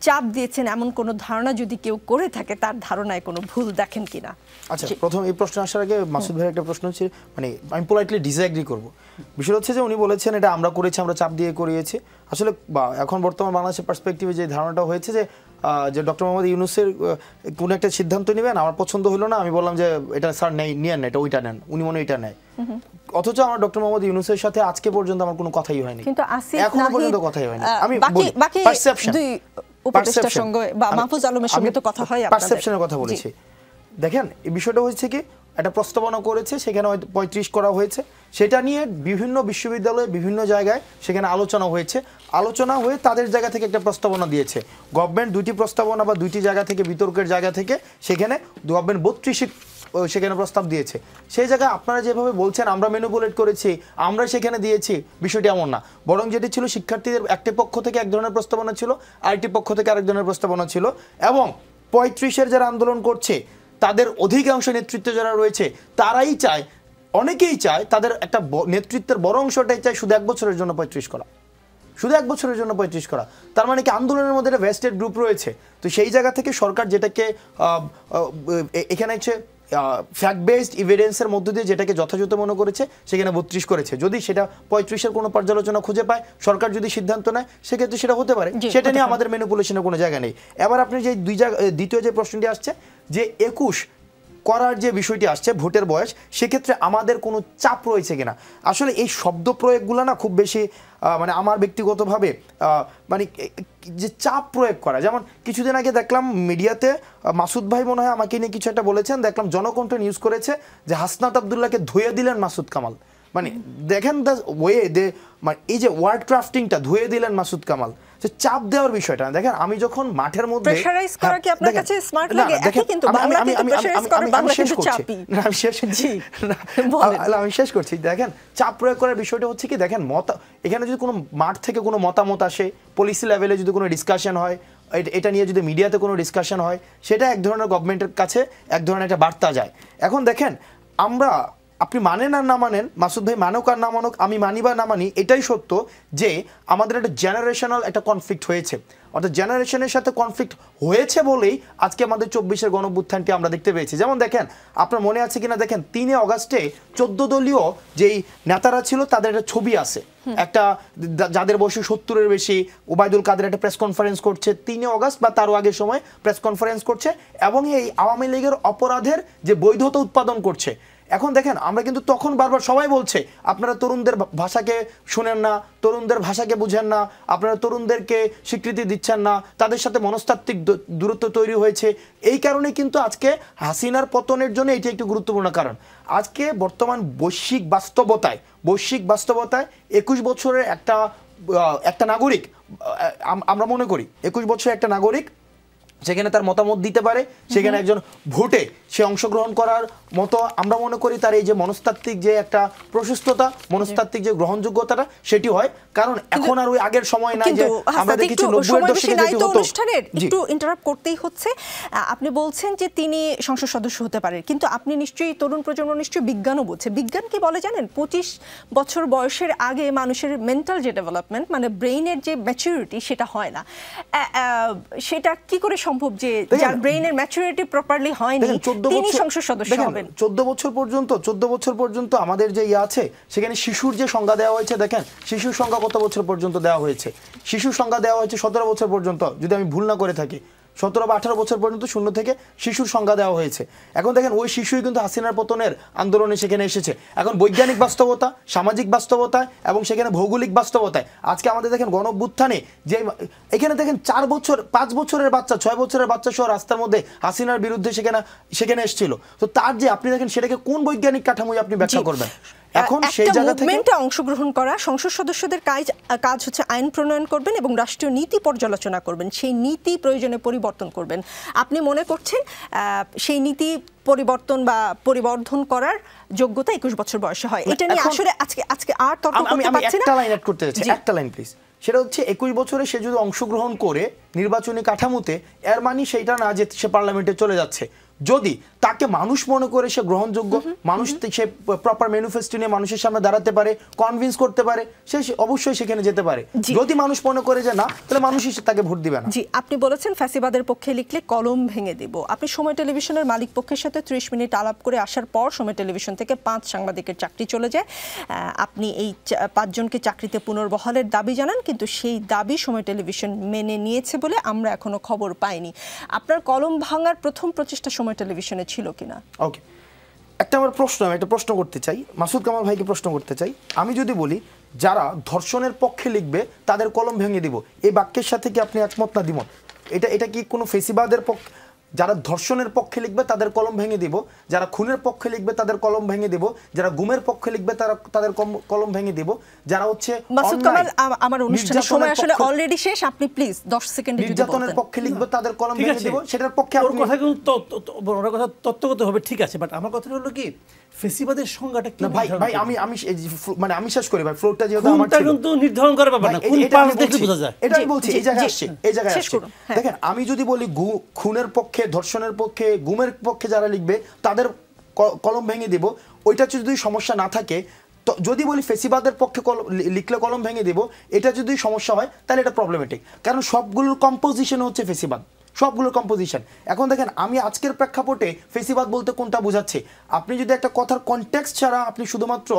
S1: চাপ দিয়েছেন এমন কোনো ধারণা যদি কেউ করে থাকে, তার ধারণায় কোনো ভুল দেখেন কিনা?
S3: আচ্ছা, প্রথম এই প্রশ্ন আসার আগে মাসুদ ভাইয়ের একটা প্রশ্ন হচ্ছে, মানে আমি পোলাইটলি ডিসএগ্রি করব। বিষয় হচ্ছে যে উনি বলেছেন এটা আমরা করেছি, আমরা চাপ দিয়ে করিয়েছি। আসলে এখন বর্তমান বাংলাদেশের পার্সপেক্টিভে যে ধারণাটা হয়েছে যে ডক্টর মোহাম্মদ ইউনূসের কোনো একটা সিদ্ধান্ত নেবেন, আমার পছন্দ হলো না, আমি বললাম যে এটা স্যার নিয়েন না, এটা ওইটা নেন, উনি মনে এটা নেয়। অথচ আমার ডক্টর মোহাম্মদ ইউনূসের সাথে আজকে পর্যন্ত আমার কোনো কথাই হয়নি, এখনো পর্যন্ত কথাই হয়নি। আমি পারসেপশন
S1: উপদেষ্টার সঙ্গে বা মাহফুজ আলমের সঙ্গে তো কথা হয়,
S3: পারসেপশনের কথা বলেছি। দেখেন, এই বিষয়টা হচ্ছে কি, একটা প্রস্তাবনা করেছে, সেখানে 35 করা হয়েছে, সেটা নিয়ে বিভিন্ন বিশ্ববিদ্যালয়ে বিভিন্ন জায়গায় সেখানে আলোচনা হয়ে তাদের জায়গা থেকে একটা প্রস্তাবনা দিয়েছে। গভর্নমেন্ট দুইটি প্রস্তাবনা বা দুইটি জায়গা থেকে, বিতর্কের জায়গা থেকে সেখানে গভর্নমেন্ট 32 সেখানে প্রস্তাব দিয়েছে। সেই জায়গায় আপনারা যেভাবে বলছেন আমরা ম্যানিপুলেট করেছি, আমরা সেখানে দিয়েছি, বিষয়টি এমন না। বরং যেটি ছিল, শিক্ষার্থীদের একটি পক্ষ থেকে এক ধরনের প্রস্তাবনা ছিল, আরেকটি পক্ষ থেকে আরেক ধরনের প্রস্তাবনা ছিল, এবং 35-এর যারা আন্দোলন করছে তাদের অধিকাংশ নেতৃত্ব যারা রয়েছে তারাই চায়, অনেকেই চায়, তাদের একটা নেতৃত্বের বড় অংশটাই চায় শুধু 1 বছরের জন্য 35 করা, শুধু 1 বছরের জন্য 35 করা। তার মানে কি আন্দোলনের মধ্যে একটা ভেস্টেড গ্রুপ রয়েছে। তো সেই জায়গা থেকে সরকার যেটাকে এখানে হচ্ছে ফ্যাক্ট বেসড এভিডেন্সের মধ্য দিয়ে যেটাকে যথাযথ মনে করেছে সেখানে 32 করেছে। যদি সেটা 35-এর কোনো পর্যালোচনা খুঁজে পায়, সরকার যদি সিদ্ধান্ত নেয়, সেক্ষেত্রে সেটা হতে পারে, সেটা নিয়ে আমাদের ম্যানিপুলেশনের কোনো জায়গা নেই। এবার আপনি যে দ্বিতীয় যে প্রশ্নটি আসছে যে 21 করার যে বিষয়টি আসছে, ভোটের বয়স, সেক্ষেত্রে আমাদের কোনো চাপ রয়েছে কিনা, আসলে এই শব্দ প্রয়োগগুলো না খুব বেশি মানে আমার ব্যক্তিগতভাবে মানে যে চাপ প্রয়োগ করা, যেমন কিছুদিন আগে দেখলাম মিডিয়াতে মাসুদ ভাই মনে হয় আমাকে নিয়ে কিছু একটা বলেছেন, দেখলাম জনকণ্ঠ নিউজ করেছে যে হাসনাত আব্দুল্লাহকে ধুয়ে দিলেন মাসুদ কামাল। মানে দেখেন দ্য ওয়ে দে, মানে এই যে ওয়ার্ড ক্রাফটিংটা ধুয়ে দিলেন মাসুদ কামাল, যে চাপ দেওয়ার বিষয়টা দেখেন। আমি যখন মাঠের মধ্যে
S1: প্রেসারাইজ করা কি আপনার কাছে স্মার্ট লাগে? একই কিন্তু বাংলাতে তো প্রেসারাইজ করে, বাংলা কিন্তু চাপই।
S3: আমি শেষ করছি। দেখেন চাপ প্রয়োগ করার বিষয়টা হচ্ছে কি, দেখেন এখানে যদি কোনো মাঠ থেকে কোনো মতামত আসে, পলিসি লেভেলে যদি কোনো ডিসকাশন হয়, এটা নিয়ে যদি মিডিয়াতে কোনো ডিসকাশন হয়, সেটা এক ধরনের গভর্নমেন্টের কাছে এক ধরনের একটা বার্তা যায়। এখন দেখেন আমরা, আপনি মানেন আর না মানেন, মাসুদ ভাই মানুক আর না মানুক, আমি মানি বা না মানি, এটাই সত্য যে আমাদের একটা জেনারেশনাল একটা কনফ্লিক্ট হয়েছে। অর্থাৎ জেনারেশনের সাথে কনফ্লিক্ট হয়েছে বলেই আজকে আমাদের 24-এর গণঅভ্যুত্থানটি আমরা দেখতে পেয়েছি। যেমন দেখেন, আপনার মনে আছে কিনা দেখেন 3 অগাস্টে 14 দলীয় যেই নেতারা ছিল তাদের একটা ছবি আছে, একটা যাদের বয়স 70-এর বেশি, ওবায়দুল কাদের একটা প্রেস কনফারেন্স করছে 3 অগাস্ট বা তারও আগের সময় প্রেস কনফারেন্স করছে, এবং এই আওয়ামী লীগের অপরাধের যে বৈধতা উৎপাদন করছে। এখন দেখেন আমরা কিন্তু তখন বারবার সবাই বলছে আপনারা তরুণদের ভাষাকে শুনেন না, তরুণদের ভাষাকে বুঝেন না, আপনারা তরুণদেরকে স্বীকৃতি দিচ্ছেন না, তাদের সাথে মনস্তাত্ত্বিক দূরত্ব তৈরি হয়েছে। এই কারণে কিন্তু আজকে হাসিনার পতনের জন্য এটি একটি গুরুত্বপূর্ণ কারণ। আজকে বর্তমান বৈশ্বিক বাস্তবতায় 21 বছরের একটা নাগরিক, আমরা মনে করি 21 বছরের একটা নাগরিক সেখানে তার মতামত দিতে পারে, সেখানে একজন ভোটে সে অংশগ্রহণ করার মতো আমরা মনে করি তার এই যে মনস্তাত্ত্বিক যে একটা প্রশস্ততা, মনস্তাত্ত্বিক যে গ্রহণযোগ্যতাটা সেটি হয়। কারণ এখন আর ওই আগের সময় নাই যে আমরা দেখেছি 90-এর দশকে যেটি হতো।
S1: অনুষ্ঠানের একটু ইন্টারাপ্ট করতেই হচ্ছে। আপনি বলছেন যে তিনি সংসদ সদস্য হতে পারেন, কিন্তু আপনি নিশ্চয়ই তরুণ প্রজন্ম নিশ্চয়ই বিজ্ঞানও বোঝে। বিজ্ঞান কি বলে জানেন? 25 বছর বয়সের আগে মানুষের মেন্টাল যে ডেভেলপমেন্ট, মানে ব্রেইনের যে ম্যাচুরিটি, সেটা হয় না। সেটা কি করে সম্ভব যে যার ব্রেইনের ম্যাচুরিটি প্রপারলি হয়নি তিনি সংসদ সদস্য হবেন?
S3: 14 বছর পর্যন্ত আমাদের যে আছে সেখানে শিশুর যে সংজ্ঞা দেওয়া হয়েছে, দেখেন শিশুর সংজ্ঞা কত বছর পর্যন্ত দেওয়া হয়েছে? শিশুর সংজ্ঞা দেওয়া হয়েছে 17 বছর পর্যন্ত, যদি আমি ভুল না করে থাকি 17 বা 18 বছর পর্যন্ত শূন্য থেকে শিশুর সংজ্ঞা দেওয়া হয়েছে। এখন দেখেন ওই শিশুই কিন্তু হাসিনার পতনের আন্দোলনে সেখানে এসেছে। এখন বৈজ্ঞানিক বাস্তবতা, সামাজিক বাস্তবতায় এবং সেখানে ভৌগোলিক বাস্তবতায় আজকে আমাদের দেখেন গণঅভ্যুত্থানে যে এখানে দেখেন 4 বছর 5 বছরের বাচ্চা 6 বছরের বাচ্চা সহ রাস্তার মধ্যে হাসিনার বিরুদ্ধে সেখানে এসেছিল। তো তার যে আপনি দেখেন সেটাকে কোন বৈজ্ঞানিক কাঠামোয় আপনি ব্যাখ্যা করবেন? এখন সেই জায়গা থেকে
S1: মুভমেন্টে অংশগ্রহণ করা সংসদ সদস্যদের কাজ হচ্ছে আইন প্রণয়ন করবেন এবং রাষ্ট্রীয় নীতি পর্যালোচনা করবেন, সেই নীতি প্রয়োজনে পরিবর্তন করবেন। আপনি মনে করছেন সেই নীতি পরিবর্তন বা পরিবর্ধন করার যোগ্যতা 21 বছর বয়সে হয়? এটা নিয়ে আসলে আজকে আর তর্ক করতে পারছি না।
S3: একটা লাইন অ্যাড করতে চাচ্ছি, একটা লাইন প্লিজ। সেটা হচ্ছে 21 বছরে সে যদি অংশগ্রহণ করে নির্বাচনী কাঠামোতে, এর মানে সেইটা না যে সে পার্লামেন্টে চলে যাচ্ছে। যদি তাকে মানুষ মনে করে সে গ্রহণযোগ্য, মানুষ সে প্রপার ম্যানিফেস্টো নিয়ে মানুষের সামনে দাঁড়াতে পারে, কনভিন্স করতে পারে, সে অবশ্যই সেখানে যেতে পারে। যদি মানুষ মনে করে যে না, তাহলে মানুষই তাকে ভোট দিবে না।
S1: জি, আপনি বলেছেন ফ্যাসিবাদের পক্ষে লিখলে কলম ভেঙে দেব। আপনি সময় টেলিভিশনের মালিক পক্ষের সাথে 30 মিনিট আলাপ করে আসার পর সময় টেলিভিশন থেকে 5 সাংবাদিকের চাকরি চলে যায়। আপনি এই 5 জনকে চাকরিতে পুনর্বহালের দাবি জানান, কিন্তু সেই দাবি সময় টেলিভিশন মেনে নিয়েছে বলে আমরা এখনো খবর পাইনি। আপনার কলম ভাঙার প্রথম প্রচেষ্টা সময় টেলিভিশনে ছিল কিনা?
S3: ওকে, একটা প্রশ্ন করতে চাই, মাসুদ কামাল ভাইকে প্রশ্ন করতে চাই। আমি যদি বলি যারা ধর্ষণের পক্ষে লিখবে তাদের কলম ভেঙে দিব, এই বাক্যের সাথে কি আপনি একমত না দ্বিমত? এটা কি কোনো ফেসিবাদের পক্ষে? যারা ধর্ষণের পক্ষে লিখবে তাদের কলম ভেঙে দিব, যারা খুনের পক্ষে লিখবে তাদের কলম ভেঙে দিব, যারা গুমের পক্ষে লিখবে তাদের কলম ভেঙে দিব, যারা হচ্ছে
S1: মাসুদ কামাল, আমার অনুষ্ঠানের সময় আসলে অলরেডি শেষ, আপনি প্লিজ 10 সেকেন্ডে যদি বলতেন।
S3: নির্যাতনের পক্ষে লিখবে তাদের কলম ভেঙে দিব, সেটার পক্ষে
S2: ওর কথা কিন্তু ওর কথা তত্ত্বগত হবে, ঠিক আছে, বাট আমার কথা হলো কি ফেসিবাদের সংজ্ঞাটা কি?
S3: ভাই আমি শেষ করি ভাই, ফ্লোরটা যেহেতু আমার ছিল,
S2: কিন্তু নির্ধারণ করা ব্যাপার না, কোন পাশ দেখলে বোঝা যায়,
S3: এটা আমি বলছি। এই জায়গায় আসছে দেখেন, আমি যদি বলি খুনের পক্ষে, ধর্ষণের পক্ষে, গুমের পক্ষে যারা লিখবে তাদের কলম ভেঙে দিব, ওইটা যদি সমস্যা না থাকে, যদি বলি ফেসিবাদের পক্ষে লিখলে কলম ভেঙে দিব, এটা যদি সমস্যা হয় তাহলে এটা প্রবলেমেটিক। কারণ সবগুলোর কম্পোজিশন হচ্ছে ফেসিবাদ, সবগুলোর কম্পোজিশন। এখন দেখেন আমি আজকের প্রেক্ষাপটে ফেসিবাদ বলতে কোনটা বোঝাচ্ছে, আপনি যদি একটা কথার কনটেক্সট ছাড়া আপনি শুধুমাত্র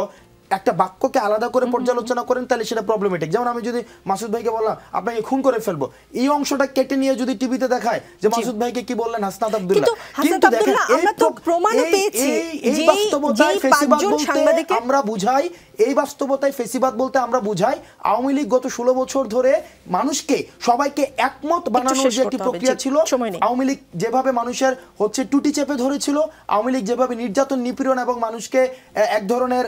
S3: একটা বাক্যকে আলাদা করে পর্যালোচনা করেন তাহলে সেটা প্রবলেমেটিক। যেমন আমি যদি মাসুদ ভাইকে বললাম আপনাকে খুন করে ফেলবো, এই অংশটা কেটে নিয়ে যদি টিভিতে দেখায় যে মাসুদ ভাইকে কি বললেন হাসনাত আব্দুল্লাহ, কিন্তু দেখেন
S1: আমরা তো প্রমাণও পেয়েছি যে
S3: বাস্তবতায় ফেসিবাদ বলতে আমরা বুঝাই, এই বাস্তবতায় ফেসিবাদ বলতে আমরা বুঝাই আওয়ামী লীগ গত 16 বছর ধরে মানুষকে সবাইকে একমত বানানোর যে একটি প্রক্রিয়া ছিল, আওয়ামী লীগ যেভাবে মানুষের হচ্ছে টুটি চেপে ধরেছিল, আওয়ামী লীগ যেভাবে নির্যাতন নিপীড়ন এবং মানুষকে এক ধরনের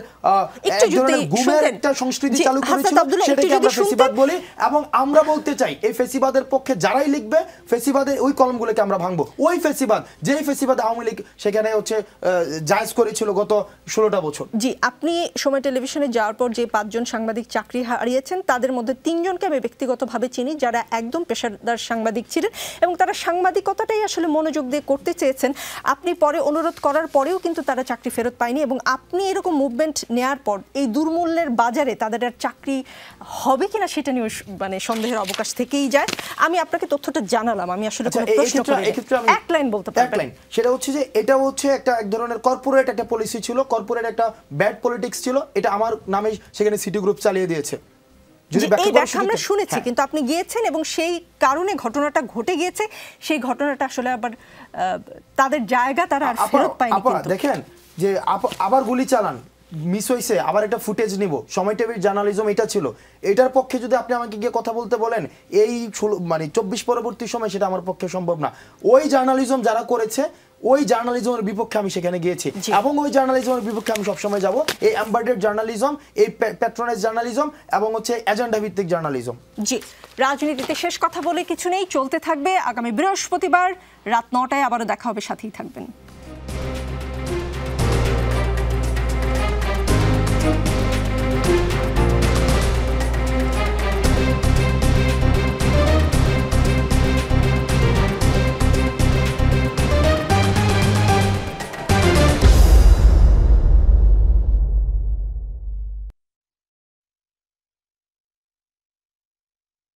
S3: গুমের একটা সংস্কৃতি চালু করেছিল, সেটাকে আমরা ফেসিবাদ বলি। এবং আমরা বলতে চাই এই ফেসিবাদের পক্ষে যারাই লিখবে, ফেসিবাদের ওই কলমগুলোকে আমরা ভাঙবো। ওই ফেসিবাদ, যেই ফেসিবাদ আওয়ামী লীগ সেখানে হচ্ছে জায়েজ করেছিল গত 16টা বছর।
S1: জি, আপনি সময় টেলিভিশনে যাওয়ার পর যে 5 জন সাংবাদিক চাকরি হারিয়েছেন তাদের মধ্যে 3 জনকে আমি ব্যক্তিগতভাবে চিনি যারা একদম পেশাদার সাংবাদিক ছিলেন এবং তারা সাংবাদিকতাটাই আসলে মনোযোগ দিয়ে করতে চেয়েছেন। আপনি পরে অনুরোধ করার পরেও কিন্তু তারা চাকরি ফেরত পায়নি এবং আপনি এরকম মুভমেন্ট নেয়ার পর এই দুর্মূল্যের বাজারে তাদের আর চাকরি হবে কিনা সেটা নিয়ে মানে সন্দেহের অবকাশ থেকেই যায়। আমি আপনাকে তথ্যটা জানালাম, আমি আসলে কোনো প্রশ্ন করিনি। এক লাইন বলতে পারবেন?
S3: এক লাইন, সেটা হচ্ছে যে এটা হচ্ছে একটা এক ধরনের কর্পোরেট একটা পলিসি ছিল, কর্পোরেট একটা ব্যাড পলিটিক্স ছিল, এটা আমার নামে সেখানে সিটি গ্রুপ চালিয়ে দিয়েছে।
S1: যদি এই ব্যাখ্যা আমরা শুনেছি, কিন্তু আপনি গিয়েছেন এবং সেই কারণে ঘটনাটা ঘটে গিয়েছে, সেই ঘটনাটা আসলে আবার তাদের জায়গা তারা আর ফেরত পায়নি। কিন্তু
S3: দেখেন যে আবার গুলি চালান, মিস হইছে, আবার একটা ফুটেজ নিব, সময় টিভির জার্নালিজম এটা ছিল। এটার পক্ষে যদি আপনি আমাকে গিয়ে কথা বলতে বলেন এই মানে 24 পরবর্তী সময়, সেটা আমার পক্ষে সম্ভব না। ওই জার্নালিজম যারা করেছে, ওই জার্নালিজমের বিপক্ষে আমি সেখানে গিয়েছি এবং ওই জার্নালিজমের বিপক্ষে আমি সবসময় যাব। এই এমবার্ডেড জার্নালিজম, এই প্যাট্রোনাইজ জার্নালিজম এবং হচ্ছে এজেন্ডা ভিত্তিক জার্নালিজম।
S1: জি, রাজনীতিতে শেষ কথা বলে কিছু নেই, চলতে থাকবে। আগামী বৃহস্পতিবার রাত 9টায় আবারও দেখা হবে, সাথেই থাকবেন।